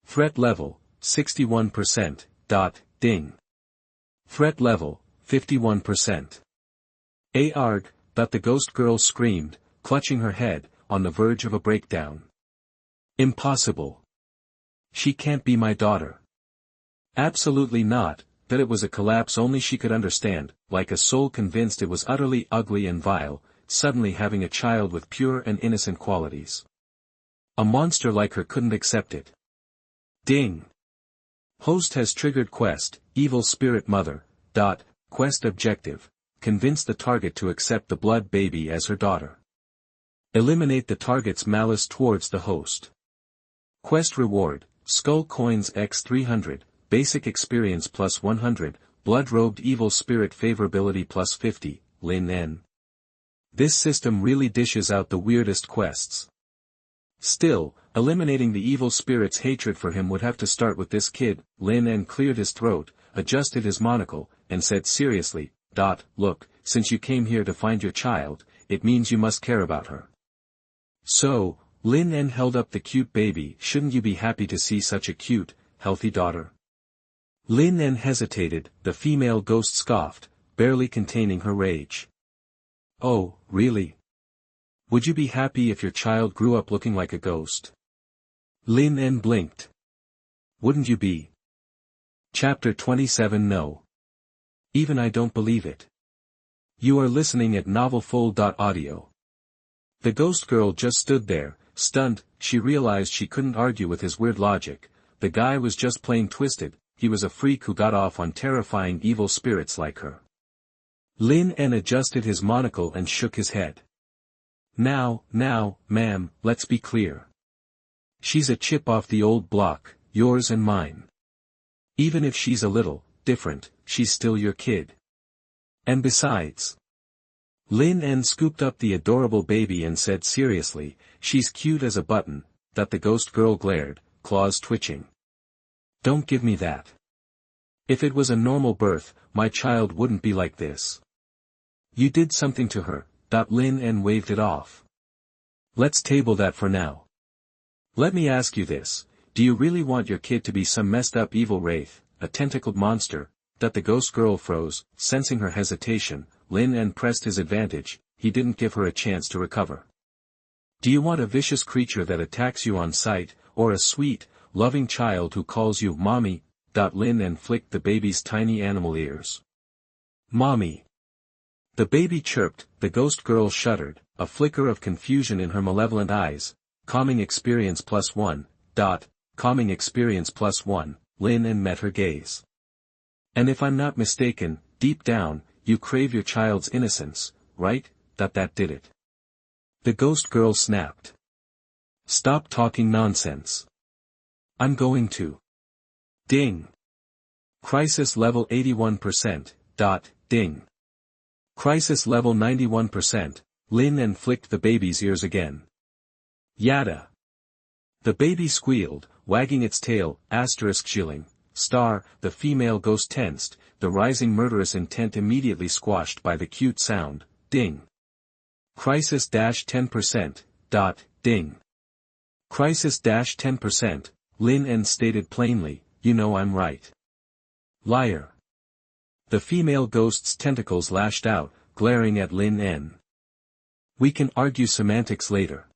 Threat level, 61%, ding. Threat level, 51%. Arg, the ghost girl screamed, clutching her head, on the verge of a breakdown. Impossible. She can't be my daughter. Absolutely not. That it was a collapse only she could understand, like a soul convinced it was utterly ugly and vile, suddenly having a child with pure and innocent qualities. A monster like her couldn't accept it. Ding. Host has triggered quest, Evil Spirit Mother, quest objective, convince the target to accept the blood baby as her daughter. Eliminate the target's malice towards the host. Quest reward, Skull Coins x 300, Basic Experience plus 100, Blood-Robed Evil Spirit Favorability plus 50, Lin En. This system really dishes out the weirdest quests. Still, eliminating the evil spirit's hatred for him would have to start with this kid. Lin En cleared his throat, adjusted his monocle, and said seriously, Look, since you came here to find your child, it means you must care about her. So, Lin En held up the cute baby. Shouldn't you be happy to see such a cute, healthy daughter? Lin En hesitated, the female ghost scoffed, barely containing her rage. Oh, really? Would you be happy if your child grew up looking like a ghost? Lin En blinked. Wouldn't you be? Chapter 27. No. Even I don't believe it. You are listening at novelfull.audio. The ghost girl just stood there, stunned. She realized she couldn't argue with his weird logic. The guy was just plain twisted. He was a freak who got off on terrifying evil spirits like her. Lin En adjusted his monocle and shook his head. Now, ma'am, let's be clear. She's a chip off the old block, yours and mine. Even if she's a little different, she's still your kid. And besides, Lin En scooped up the adorable baby and said seriously, she's cute as a button. The ghost girl glared, claws twitching. Don't give me that. If it was a normal birth, my child wouldn't be like this. You did something to her. Lin En waved it off. Let's table that for now. Let me ask you this, do you really want your kid to be some messed up evil wraith, a tentacled monster? The ghost girl froze, sensing her hesitation. Lin En pressed his advantage. He didn't give her a chance to recover. Do you want a vicious creature that attacks you on sight, or a sweet, loving child who calls you mommy? Lin En flicked the baby's tiny animal ears. Mommy. The baby chirped. The ghost girl shuddered, a flicker of confusion in her malevolent eyes. Calming experience plus 1. Calming experience plus 1. Lin En met her gaze. And if I'm not mistaken, deep down, you crave your child's innocence, right? That did it. The ghost girl snapped. Stop talking nonsense. I'm going to. Ding. Crisis level 81%. Ding. Crisis level 91%. Lin En flicked the baby's ears again. Yada. The baby squealed, wagging its tail, *shilling. The female ghost tensed, the rising murderous intent immediately squashed by the cute sound. Ding. Crisis -10%. Ding. Crisis -10%. Lin En stated plainly, you know I'm right. Liar. The female ghost's tentacles lashed out, glaring at Lin En. We can argue semantics later.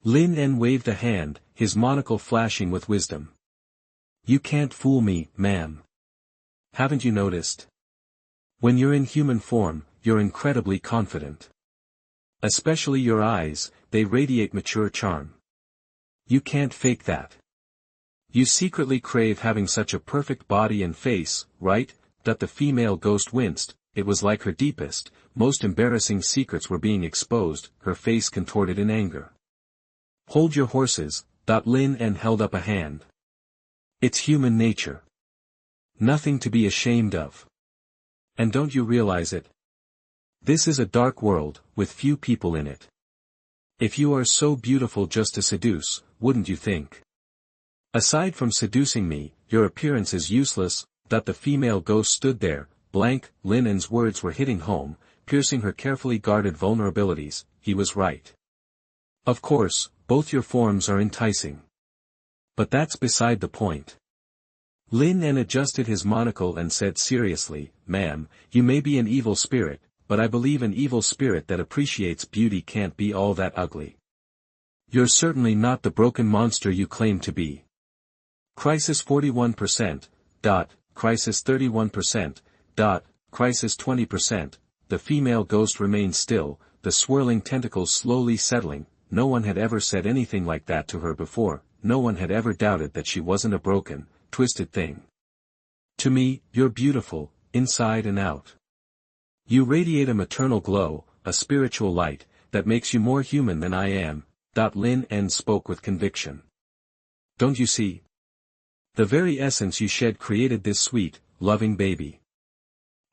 Lin En waved a hand, his monocle flashing with wisdom. You can't fool me, ma'am. Haven't you noticed? When you're in human form, you're incredibly confident. Especially your eyes, they radiate mature charm. You can't fake that. You secretly crave having such a perfect body and face, right? That the female ghost winced. It was like her deepest, most embarrassing secrets were being exposed, her face contorted in anger. Hold your horses, Lin En held up a hand. It's human nature. Nothing to be ashamed of. And don't you realize it? This is a dark world, with few people in it. If you are so beautiful just to seduce, wouldn't you think? Aside from seducing me, your appearance is useless. The female ghost stood there, blank. Lin En's words were hitting home, piercing her carefully guarded vulnerabilities. He was right. Of course, both your forms are enticing. But that's beside the point. Lin En adjusted his monocle and said seriously, ma'am, you may be an evil spirit, but I believe an evil spirit that appreciates beauty can't be all that ugly. You're certainly not the broken monster you claim to be. Crisis 41%, crisis 31%, crisis 20%, the female ghost remained still, the swirling tentacles slowly settling. No one had ever said anything like that to her before, no one had ever doubted that she wasn't a broken, twisted thing. To me, you're beautiful, inside and out. You radiate a maternal glow, a spiritual light, that makes you more human than I am. Lin En spoke with conviction. Don't you see? The very essence you shed created this sweet, loving baby.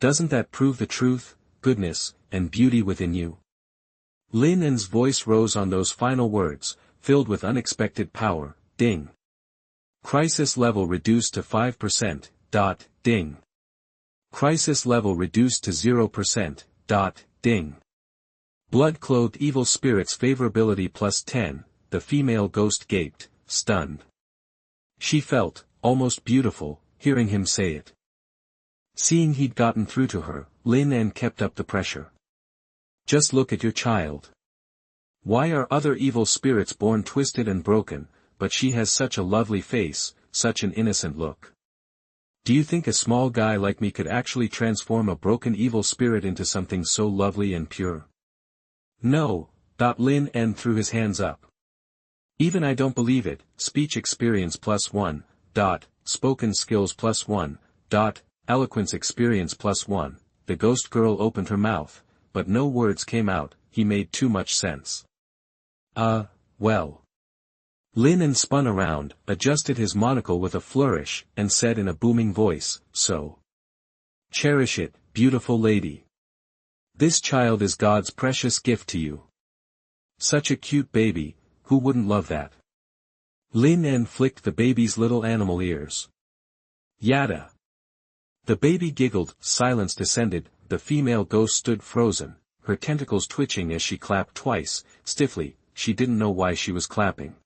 Doesn't that prove the truth, goodness, and beauty within you? Lin En's voice rose on those final words, filled with unexpected power. Ding. Crisis level reduced to 5%. Ding. Crisis level reduced to 0%. Ding. Blood-clothed evil spirits favorability plus 10, the female ghost gaped, stunned. She felt, almost beautiful, hearing him say it. Seeing he'd gotten through to her, Lin En kept up the pressure. Just look at your child. Why are other evil spirits born twisted and broken, but she has such a lovely face, such an innocent look? Do you think a small guy like me could actually transform a broken evil spirit into something so lovely and pure? No. Lin En threw his hands up. Even I don't believe it. Speech experience plus 1. Spoken skills plus 1. Eloquence experience plus 1. The ghost girl opened her mouth, but no words came out. He made too much sense. Well. Lin En spun around, adjusted his monocle with a flourish, and said in a booming voice, so. Cherish it, beautiful lady. This child is God's precious gift to you. Such a cute baby, who wouldn't love that? Lin En flicked the baby's little animal ears. Yada. The baby giggled, silence descended, the female ghost stood frozen, her tentacles twitching as she clapped twice, stiffly. She didn't know why she was clapping.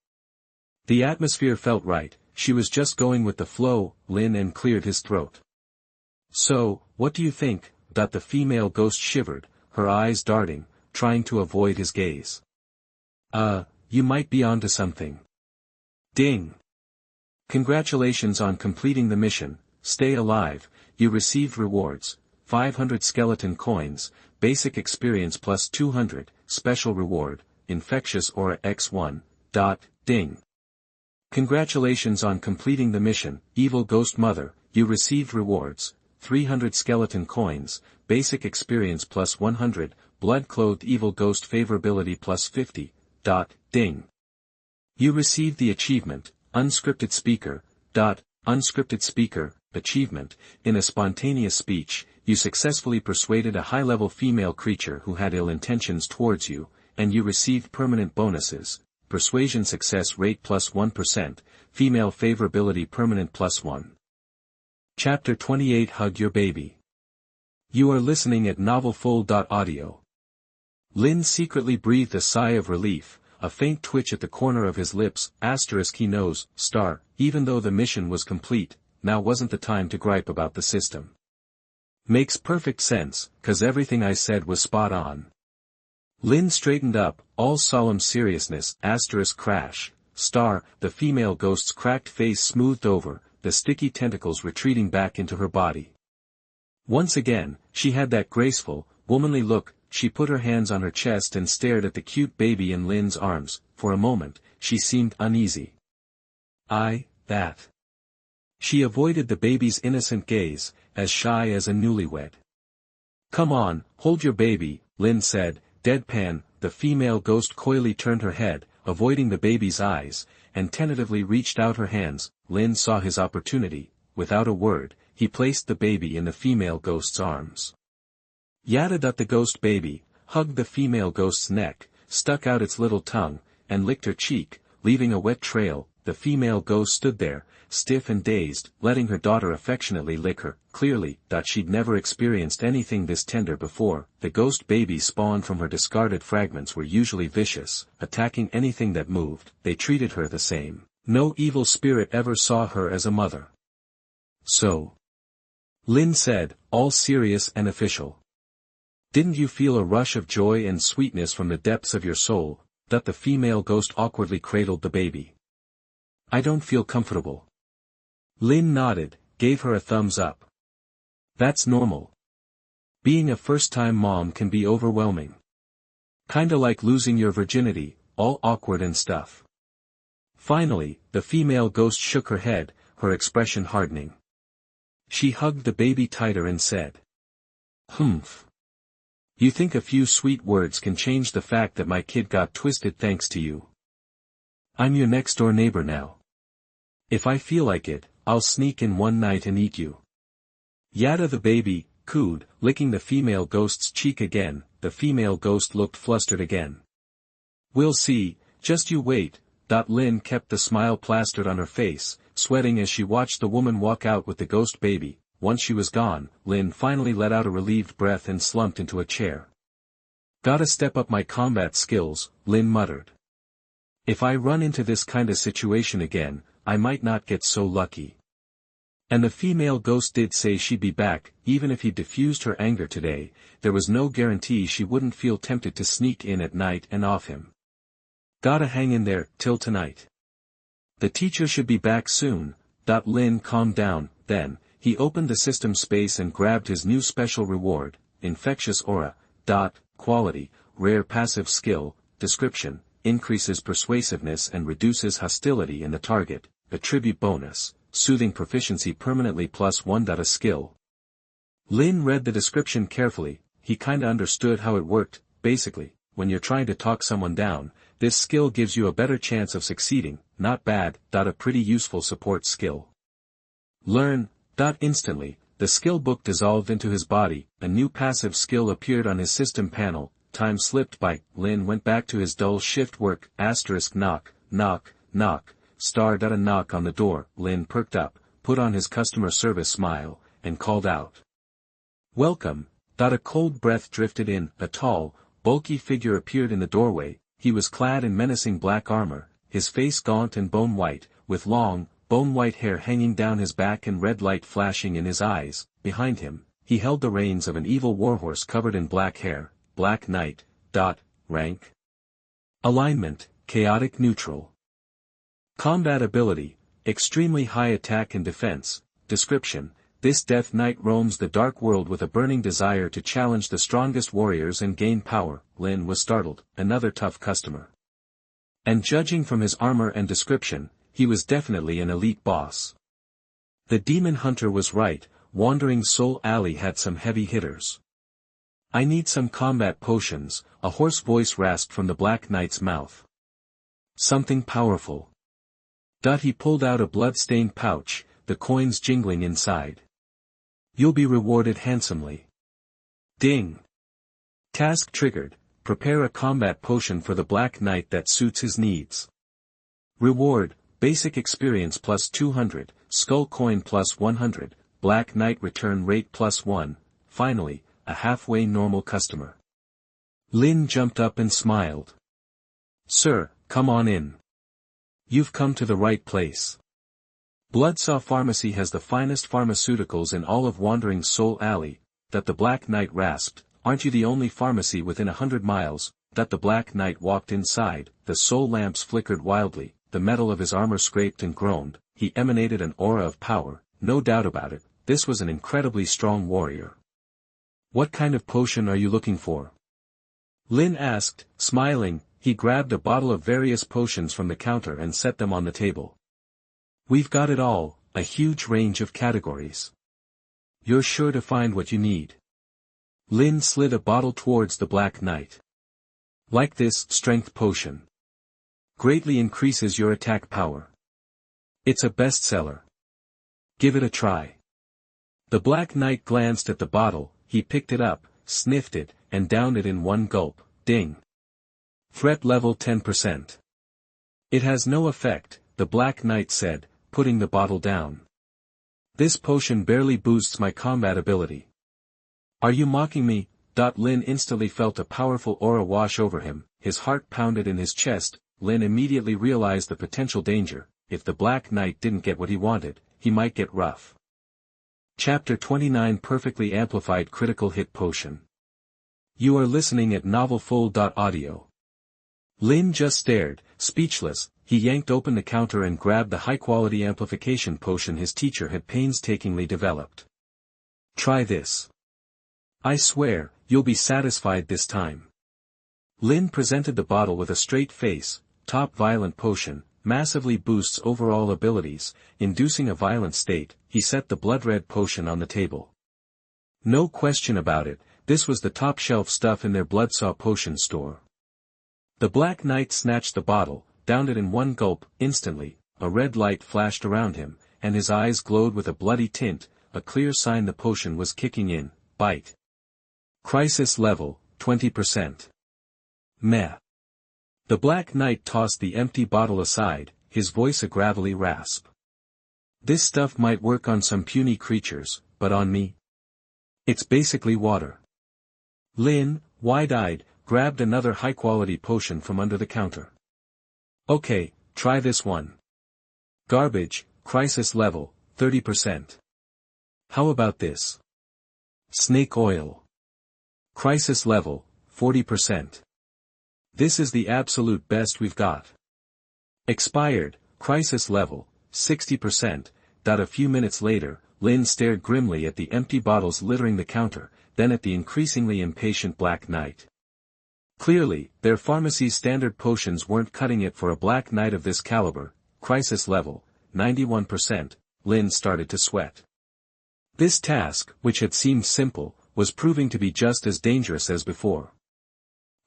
The atmosphere felt right, she was just going with the flow. Lin En cleared his throat. So, what do you think? The female ghost shivered, her eyes darting, trying to avoid his gaze. You might be onto something. Ding. Congratulations on completing the mission. Stay alive. You received rewards, 500 skeleton coins, basic experience plus 200, special reward, infectious aura x1. Ding. Congratulations on completing the mission, evil ghost mother. You received rewards, 300 skeleton coins, basic experience plus 100, blood-clothed evil ghost favorability plus 50. Ding. You received the achievement, unscripted speaker. Unscripted speaker, achievement. In a spontaneous speech, you successfully persuaded a high-level female creature who had ill intentions towards you, and you received permanent bonuses, persuasion success rate plus 1%, female favorability permanent plus 1. Chapter 28 Hug Your Baby. You are listening at novelfull.audio. Lin secretly breathed a sigh of relief, a faint twitch at the corner of his lips, * he knows, *, even though the mission was complete, now wasn't the time to gripe about the system. Makes perfect sense, 'cause everything I said was spot on. Lin straightened up, all solemn seriousness, asterisk crash, star, the female ghost's cracked face smoothed over, the sticky tentacles retreating back into her body. Once again, she had that graceful, womanly look. She put her hands on her chest and stared at the cute baby in Lin's arms. For a moment, she seemed uneasy. That. She avoided the baby's innocent gaze, as shy as a newlywed. Come on, hold your baby, Lin said, deadpan. The female ghost coyly turned her head, avoiding the baby's eyes, and tentatively reached out her hands. Lin saw his opportunity. Without a word, he placed the baby in the female ghost's arms. Yada. The ghost baby hugged the female ghost's neck, stuck out its little tongue, and licked her cheek, leaving a wet trail. The female ghost stood there, stiff and dazed, letting her daughter affectionately lick her. Clearly, she'd never experienced anything this tender before. The ghost babies spawned from her discarded fragments were usually vicious, attacking anything that moved. They treated her the same. No evil spirit ever saw her as a mother. So, Lin said, all serious and official. Didn't you feel a rush of joy and sweetness from the depths of your soul? That the female ghost awkwardly cradled the baby. I don't feel comfortable. Lin nodded, gave her a thumbs up. That's normal. Being a first-time mom can be overwhelming. Kinda like losing your virginity, all awkward and stuff. Finally, the female ghost shook her head, her expression hardening. She hugged the baby tighter and said. Humph. You think a few sweet words can change the fact that my kid got twisted thanks to you? I'm your next-door neighbor now. If I feel like it, I'll sneak in one night and eat you. Yada the baby cooed, licking the female ghost's cheek again. The female ghost looked flustered again. We'll see, just you wait. Lin kept the smile plastered on her face, sweating as she watched the woman walk out with the ghost baby. Once she was gone, Lin finally let out a relieved breath and slumped into a chair. Gotta step up my combat skills, Lin muttered. If I run into this kinda situation again, I might not get so lucky. And the female ghost did say she'd be back. Even if he diffused her anger today, there was no guarantee she wouldn't feel tempted to sneak in at night and off him. Gotta hang in there, till tonight. The teacher should be back soon. Lin calmed down. Then, he opened the system space and grabbed his new special reward, Infectious Aura. Quality, rare passive skill, description, increases persuasiveness and reduces hostility in the target, attribute bonus, soothing proficiency permanently +1. A skill. Lin read the description carefully. He kinda understood how it worked. Basically, when you're trying to talk someone down, this skill gives you a better chance of succeeding. Not bad. A pretty useful support skill. Learn. Instantly, the skill book dissolved into his body. A new passive skill appeared on his system panel. Time slipped by. Lin went back to his dull shift work. Knock, knock, knock. A knock on the door. Lin perked up, put on his customer service smile, and called out. Welcome. A cold breath drifted in. A tall, bulky figure appeared in the doorway. He was clad in menacing black armor, his face gaunt and bone-white, with long, bone-white hair hanging down his back and red light flashing in his eyes. Behind him, he held the reins of an evil warhorse covered in black hair. Black Knight. Rank. Alignment, chaotic neutral. Combat ability, extremely high attack and defense. Description, this Death Knight roams the dark world with a burning desire to challenge the strongest warriors and gain power. Lin was startled. Another tough customer. And judging from his armor and description, he was definitely an elite boss. The demon hunter was right. Wandering Soul Alley had some heavy hitters. I need some combat potions, a hoarse voice rasped from the Black Knight's mouth. Something powerful. He pulled out a blood-stained pouch, the coins jingling inside. You'll be rewarded handsomely. Ding. Task triggered. Prepare a combat potion for the Black Knight that suits his needs. Reward, basic experience +200, skull coin +100, Black Knight return rate +1, finally, a halfway normal customer. Lin jumped up and smiled. Sir, come on in. You've come to the right place. Bloodsaw Pharmacy has the finest pharmaceuticals in all of Wandering Soul Alley. that the Black Knight rasped, "Aren't you the only pharmacy within 100 miles?" That the Black Knight walked inside, the soul lamps flickered wildly, the metal of his armor scraped and groaned, he emanated an aura of power, no doubt about it, this was an incredibly strong warrior. "What kind of potion are you looking for?" Lin asked, smiling. He grabbed a bottle of various potions from the counter and set them on the table. "We've got it all, a huge range of categories. You're sure to find what you need." Lin slid a bottle towards the Black Knight. "Like this strength potion. Greatly increases your attack power. It's a bestseller. Give it a try." The Black Knight glanced at the bottle, he picked it up, sniffed it, and downed it in one gulp. Ding. Threat level 10%. "It has no effect," the Black Knight said, putting the bottle down. "This potion barely boosts my combat ability." "Are you mocking me?" Lin instantly felt a powerful aura wash over him, his heart pounded in his chest. Lin immediately realized the potential danger. If the Black Knight didn't get what he wanted, he might get rough. Chapter 29 Perfectly Amplified Critical Hit Potion. You are listening at novelfull.audio. Lin just stared, speechless. He yanked open the counter and grabbed the high-quality amplification potion his teacher had painstakingly developed. "Try this. I swear, you'll be satisfied this time." Lin presented the bottle with a straight face. "Top violent potion, massively boosts overall abilities, inducing a violent state." He set the blood-red potion on the table. No question about it, this was the top-shelf stuff in their Bloodsaw potion store. The Black Knight snatched the bottle, downed it in one gulp. Instantly, a red light flashed around him, and his eyes glowed with a bloody tint, a clear sign the potion was kicking in. Bite. Crisis level, 20%. Meh. The Black Knight tossed the empty bottle aside, his voice a gravelly rasp. "This stuff might work on some puny creatures, but on me? It's basically water." Lin, wide-eyed, grabbed another high-quality potion from under the counter. "Okay, try this one. Garbage, crisis level, 30%. How about this? Snake oil. Crisis level, 40%. This is the absolute best we've got. Expired, crisis level, 60%. A few minutes later, Lin stared grimly at the empty bottles littering the counter, then at the increasingly impatient Black Knight. Clearly, their pharmacy's standard potions weren't cutting it for a Black Knight of this caliber. Crisis level, 91%. Lin started to sweat. This task, which had seemed simple, was proving to be just as dangerous as before.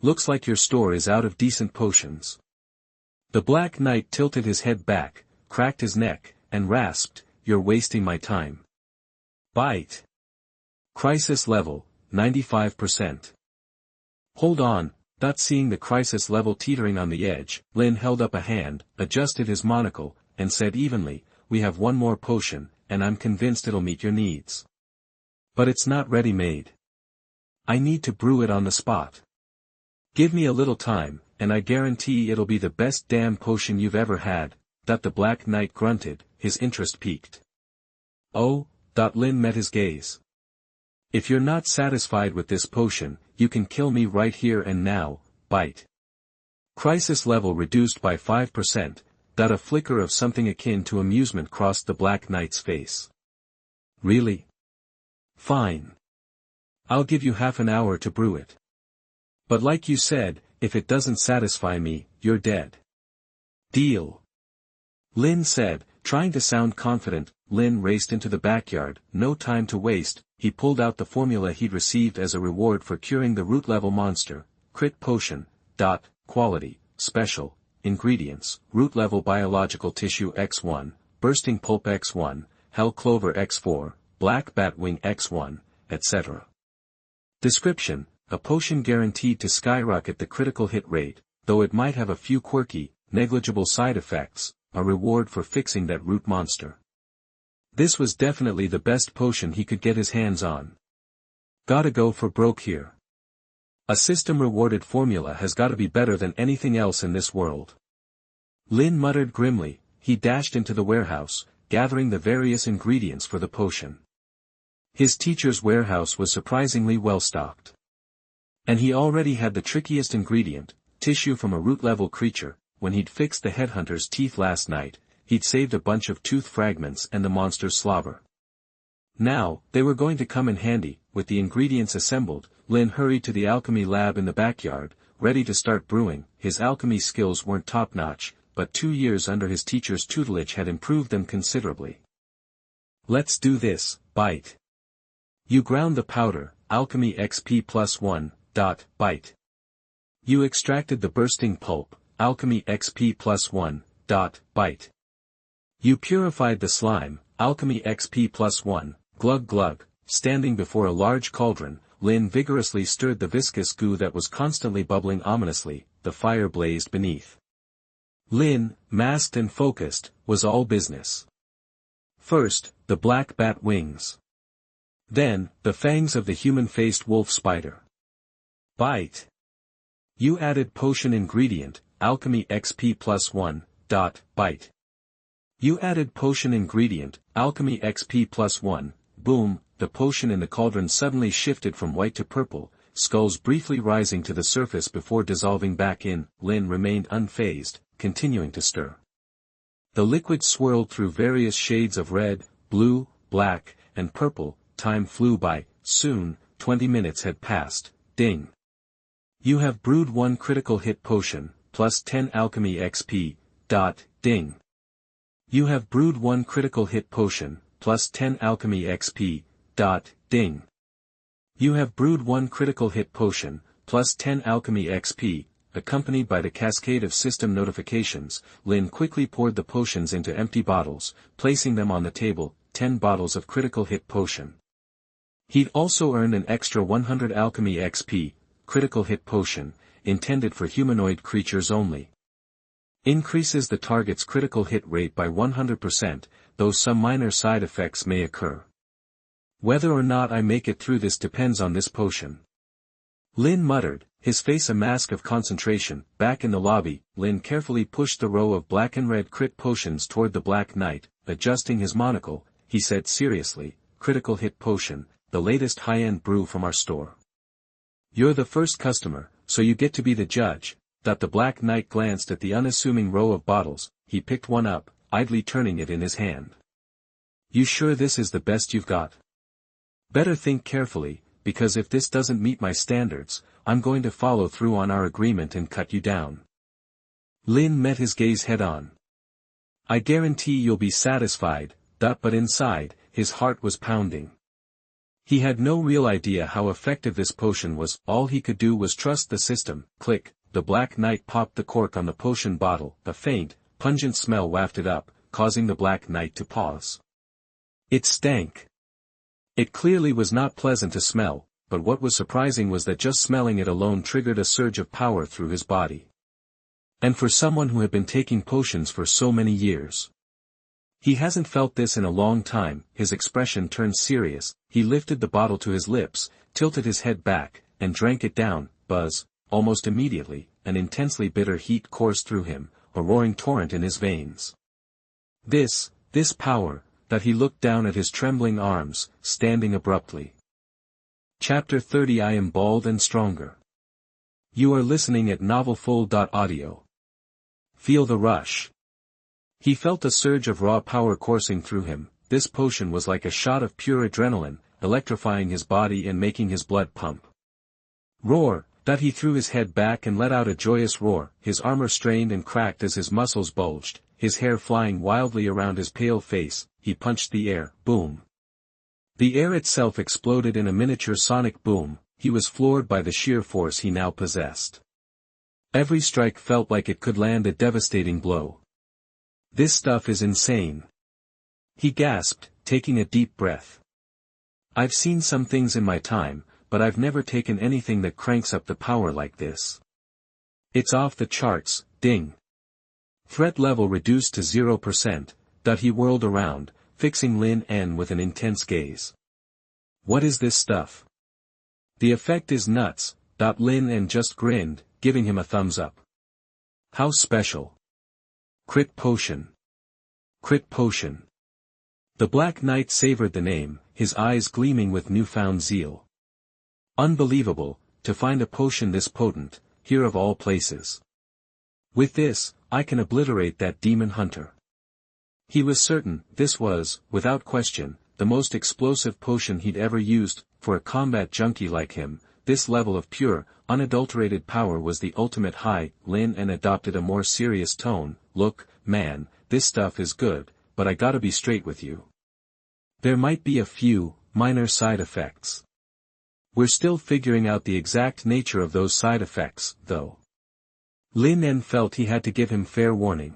"Looks like your store is out of decent potions." The Black Knight tilted his head back, cracked his neck, and rasped, "You're wasting my time." Bite. Crisis level, 95%. Hold on. Seeing the crisis level teetering on the edge, Lin held up a hand, adjusted his monocle, and said evenly, "We have one more potion, and I'm convinced it'll meet your needs. But it's not ready-made. I need to brew it on the spot. Give me a little time, and I guarantee it'll be the best damn potion you've ever had." The Black Knight grunted, his interest piqued. "Oh," Lin met his gaze. "If you're not satisfied with this potion, you can kill me right here and now." Bite. Crisis level reduced by 5%. A flicker of something akin to amusement crossed the Black Knight's face. "Really? Fine. I'll give you half an hour to brew it. But like you said, if it doesn't satisfy me, you're dead." "Deal." Lin said, trying to sound confident. Lin raced into the backyard, no time to waste. He pulled out the formula he'd received as a reward for curing the root-level monster. Crit potion. Quality, special, ingredients, root-level biological tissue X1, bursting pulp X1, hell clover X4, black batwing X1, etc. Description: a potion guaranteed to skyrocket the critical hit rate, though it might have a few quirky, negligible side effects, a reward for fixing that root monster. This was definitely the best potion he could get his hands on. Gotta go for broke here. A system-rewarded formula has gotta be better than anything else in this world. Lin muttered grimly. He dashed into the warehouse, gathering the various ingredients for the potion. His teacher's warehouse was surprisingly well stocked. And he already had the trickiest ingredient, tissue from a root-level creature. When he'd fixed the headhunter's teeth last night, he'd saved a bunch of tooth fragments and the monster's slobber. Now, they were going to come in handy. With the ingredients assembled, Lin hurried to the alchemy lab in the backyard, ready to start brewing. His alchemy skills weren't top-notch, but 2 years under his teacher's tutelage had improved them considerably. Let's do this, bite. You ground the powder, alchemy XP +1, bite. You extracted the bursting pulp, alchemy XP +1, bite. You purified the slime, alchemy XP +1, glug glug. Standing before a large cauldron, Lin vigorously stirred the viscous goo that was constantly bubbling ominously. The fire blazed beneath. Lin, masked and focused, was all business. First, the black bat wings. Then, the fangs of the human-faced wolf spider. Bite. You added potion ingredient, alchemy XP +1, bite. You added potion ingredient, alchemy XP +1, boom. The potion in the cauldron suddenly shifted from white to purple, skulls briefly rising to the surface before dissolving back in. Lin remained unfazed, continuing to stir. The liquid swirled through various shades of red, blue, black, and purple. Time flew by. Soon, 20 minutes had passed. Ding. You have brewed 1 critical hit potion, plus 10 alchemy XP. Ding. You have brewed 1 critical hit potion, plus 10 alchemy XP. Ding. You have brewed 1 critical hit potion, plus 10 alchemy XP. Accompanied by the cascade of system notifications, Lin quickly poured the potions into empty bottles, placing them on the table. 10 bottles of critical hit potion. He'd also earned an extra 100 alchemy XP, critical hit potion, intended for humanoid creatures only. Increases the target's critical hit rate by 100%, though some minor side effects may occur. Whether or not I make it through this depends on this potion. Lin muttered, his face a mask of concentration. Back in the lobby, Lin carefully pushed the row of black and red crit potions toward the Black Knight. Adjusting his monocle, he said seriously, critical hit potion, the latest high-end brew from our store. You're the first customer, so you get to be the judge. The Black Knight glanced at the unassuming row of bottles. He picked one up, idly turning it in his hand. You sure this is the best you've got? Better think carefully, because if this doesn't meet my standards, I'm going to follow through on our agreement and cut you down. Lin met his gaze head-on. I guarantee you'll be satisfied, but inside, his heart was pounding. He had no real idea how effective this potion was. All he could do was trust the system. Click, the Black Knight popped the cork on the potion bottle. A faint, pungent smell wafted up, causing the Black Knight to pause. It stank. It clearly was not pleasant to smell, but what was surprising was that just smelling it alone triggered a surge of power through his body. And for someone who had been taking potions for so many years. He hasn't felt this in a long time. His expression turned serious. He lifted the bottle to his lips, tilted his head back, and drank it down. Buzz. Almost immediately, an intensely bitter heat coursed through him, a roaring torrent in his veins. This power, that he looked down at his trembling arms, standing abruptly. Chapter 30. I am bald and stronger. You are listening at novelfull.audio. Feel the rush. He felt a surge of raw power coursing through him. This potion was like a shot of pure adrenaline, electrifying his body and making his blood pump. Roar! He threw his head back and let out a joyous roar. His armor strained and cracked as his muscles bulged, his hair flying wildly around his pale face. He punched the air. Boom. The air itself exploded in a miniature sonic boom. He was floored by the sheer force he now possessed. Every strike felt like it could land a devastating blow. This stuff is insane. He gasped, taking a deep breath. I've seen some things in my time, but I've never taken anything that cranks up the power like this. It's off the charts. Ding. Threat level reduced to 0%. He whirled around, fixing Lin En with an intense gaze. What is this stuff? The effect is nuts. Lin En just grinned, giving him a thumbs up. How special. Crit potion. Crit potion. The Black Knight savored the name, his eyes gleaming with newfound zeal. Unbelievable, to find a potion this potent, here of all places. With this, I can obliterate that demon hunter. He was certain, this was, without question, the most explosive potion he'd ever used. For a combat junkie like him, this level of pure, unadulterated power was the ultimate high. Lin En adopted a more serious tone. Look, man, this stuff is good, but I gotta be straight with you. There might be a few, minor side effects. We're still figuring out the exact nature of those side effects, though. Lin En felt he had to give him fair warning.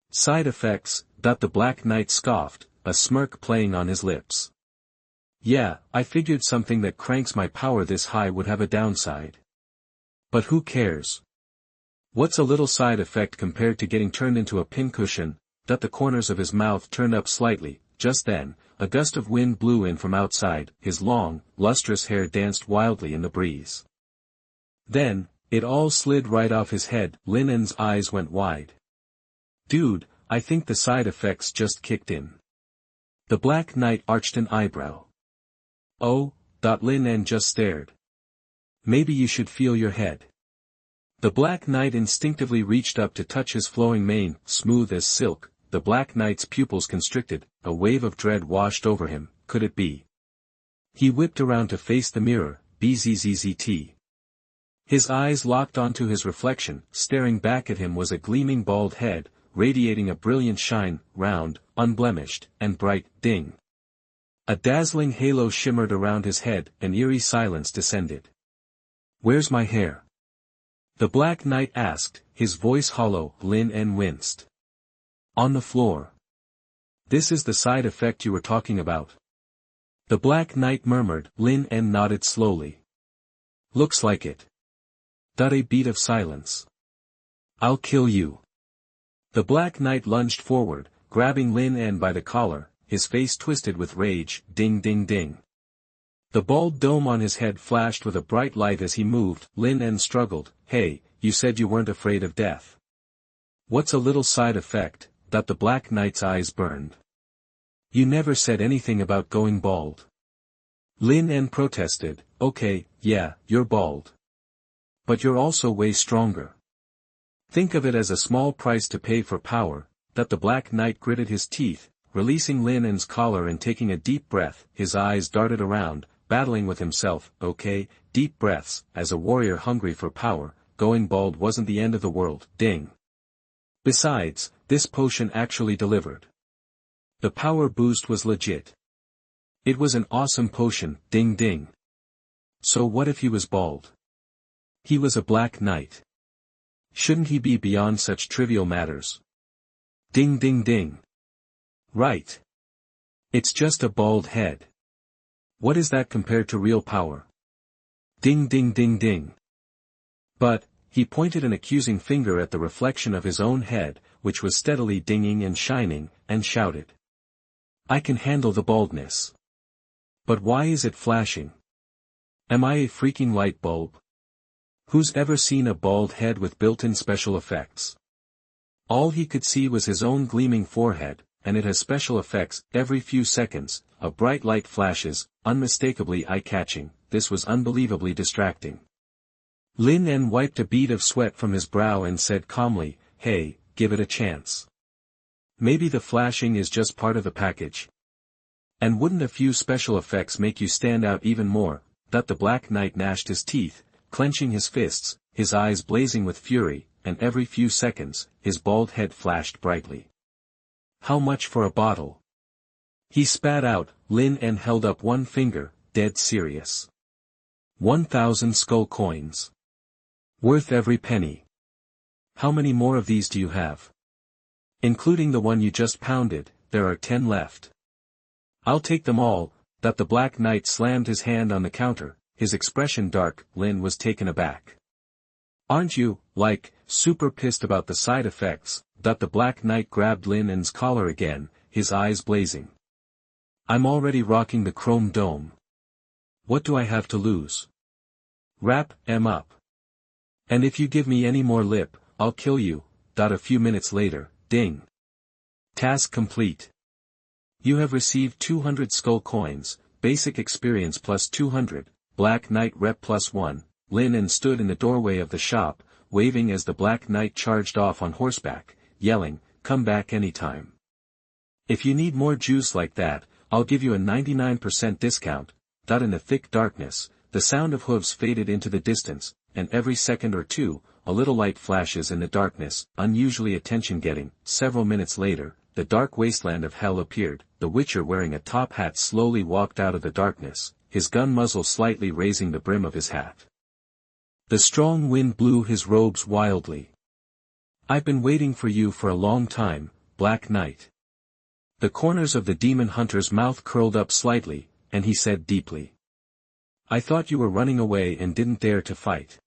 Side effects, the Black Knight scoffed, a smirk playing on his lips. Yeah, I figured something that cranks my power this high would have a downside. But who cares? What's a little side effect compared to getting turned into a pincushion? The corners of his mouth turned up slightly. Just then, a gust of wind blew in from outside, his long, lustrous hair danced wildly in the breeze. Then, it all slid right off his head. Lin En's eyes went wide. Dude, I think the side effects just kicked in. The Black Knight arched an eyebrow. Oh, Lin En just stared. Maybe you should feel your head. The Black Knight instinctively reached up to touch his flowing mane, smooth as silk. The Black Knight's pupils constricted, a wave of dread washed over him. Could it be? He whipped around to face the mirror. Bzzzt. His eyes locked onto his reflection. Staring back at him was a gleaming bald head, radiating a brilliant shine, round, unblemished, and bright. Ding. A dazzling halo shimmered around his head. An eerie silence descended. Where's my hair? The Black Knight asked, his voice hollow. Lin En winced. On the floor. This is the side effect you were talking about. The Black Knight murmured. Lin En nodded slowly. Looks like it. A beat of silence. I'll kill you. The Black Knight lunged forward, grabbing Lin En by the collar, his face twisted with rage. Ding ding ding. The bald dome on his head flashed with a bright light as he moved. Lin En struggled. Hey, you said you weren't afraid of death. What's a little side effect? The Black Knight's eyes burned. You never said anything about going bald. Lin En protested. Okay, yeah, you're bald. But you're also way stronger. Think of it as a small price to pay for power. The Black Knight gritted his teeth, releasing Lin En's collar and taking a deep breath. His eyes darted around, battling with himself. Okay, deep breaths. As a warrior hungry for power, going bald wasn't the end of the world. Ding. Besides, this potion actually delivered. The power boost was legit. It was an awesome potion. Ding ding. So what if he was bald? He was a Black Knight. Shouldn't he be beyond such trivial matters? Ding ding ding. Right. It's just a bald head. What is that compared to real power? Ding ding ding ding. But, he pointed an accusing finger at the reflection of his own head, which was steadily dinging and shining, and shouted. I can handle the baldness. But why is it flashing? Am I a freaking light bulb? Who's ever seen a bald head with built-in special effects? All he could see was his own gleaming forehead, and it has special effects. Every few seconds, a bright light flashes, unmistakably eye-catching. This was unbelievably distracting. Lin En wiped a bead of sweat from his brow and said calmly, hey, give it a chance. Maybe the flashing is just part of the package. And wouldn't a few special effects make you stand out even more? The Black Knight gnashed his teeth, clenching his fists, his eyes blazing with fury, and every few seconds, his bald head flashed brightly. How much for a bottle? He spat out. Lin En held up one finger, dead serious. 1,000 skull coins. Worth every penny. How many more of these do you have? Including the one you just pounded, there are 10 left. I'll take them all. The Black Knight slammed his hand on the counter, his expression dark. Lin was taken aback. Aren't you, super pissed about the side effects? The Black Knight grabbed Lin En's collar again, his eyes blazing. I'm already rocking the chrome dome. What do I have to lose? Wrap em up. And if you give me any more lip, I'll kill you. A few minutes later, ding. Task complete. You have received 200 skull coins, basic experience plus 200, Black Knight rep plus 1, Lin En stood in the doorway of the shop, waving as the Black Knight charged off on horseback, yelling, "Come back anytime. If you need more juice like that, I'll give you a 99% discount." In the thick darkness, the sound of hooves faded into the distance, and every second or two, a little light flashes in the darkness, unusually attention-getting. Several minutes later, the dark wasteland of hell appeared. The Witcher wearing a top hat slowly walked out of the darkness, his gun muzzle slightly raising the brim of his hat. The strong wind blew his robes wildly. "I've been waiting for you for a long time, Black Knight." The corners of the demon hunter's mouth curled up slightly, and he said deeply, "I thought you were running away and didn't dare to fight."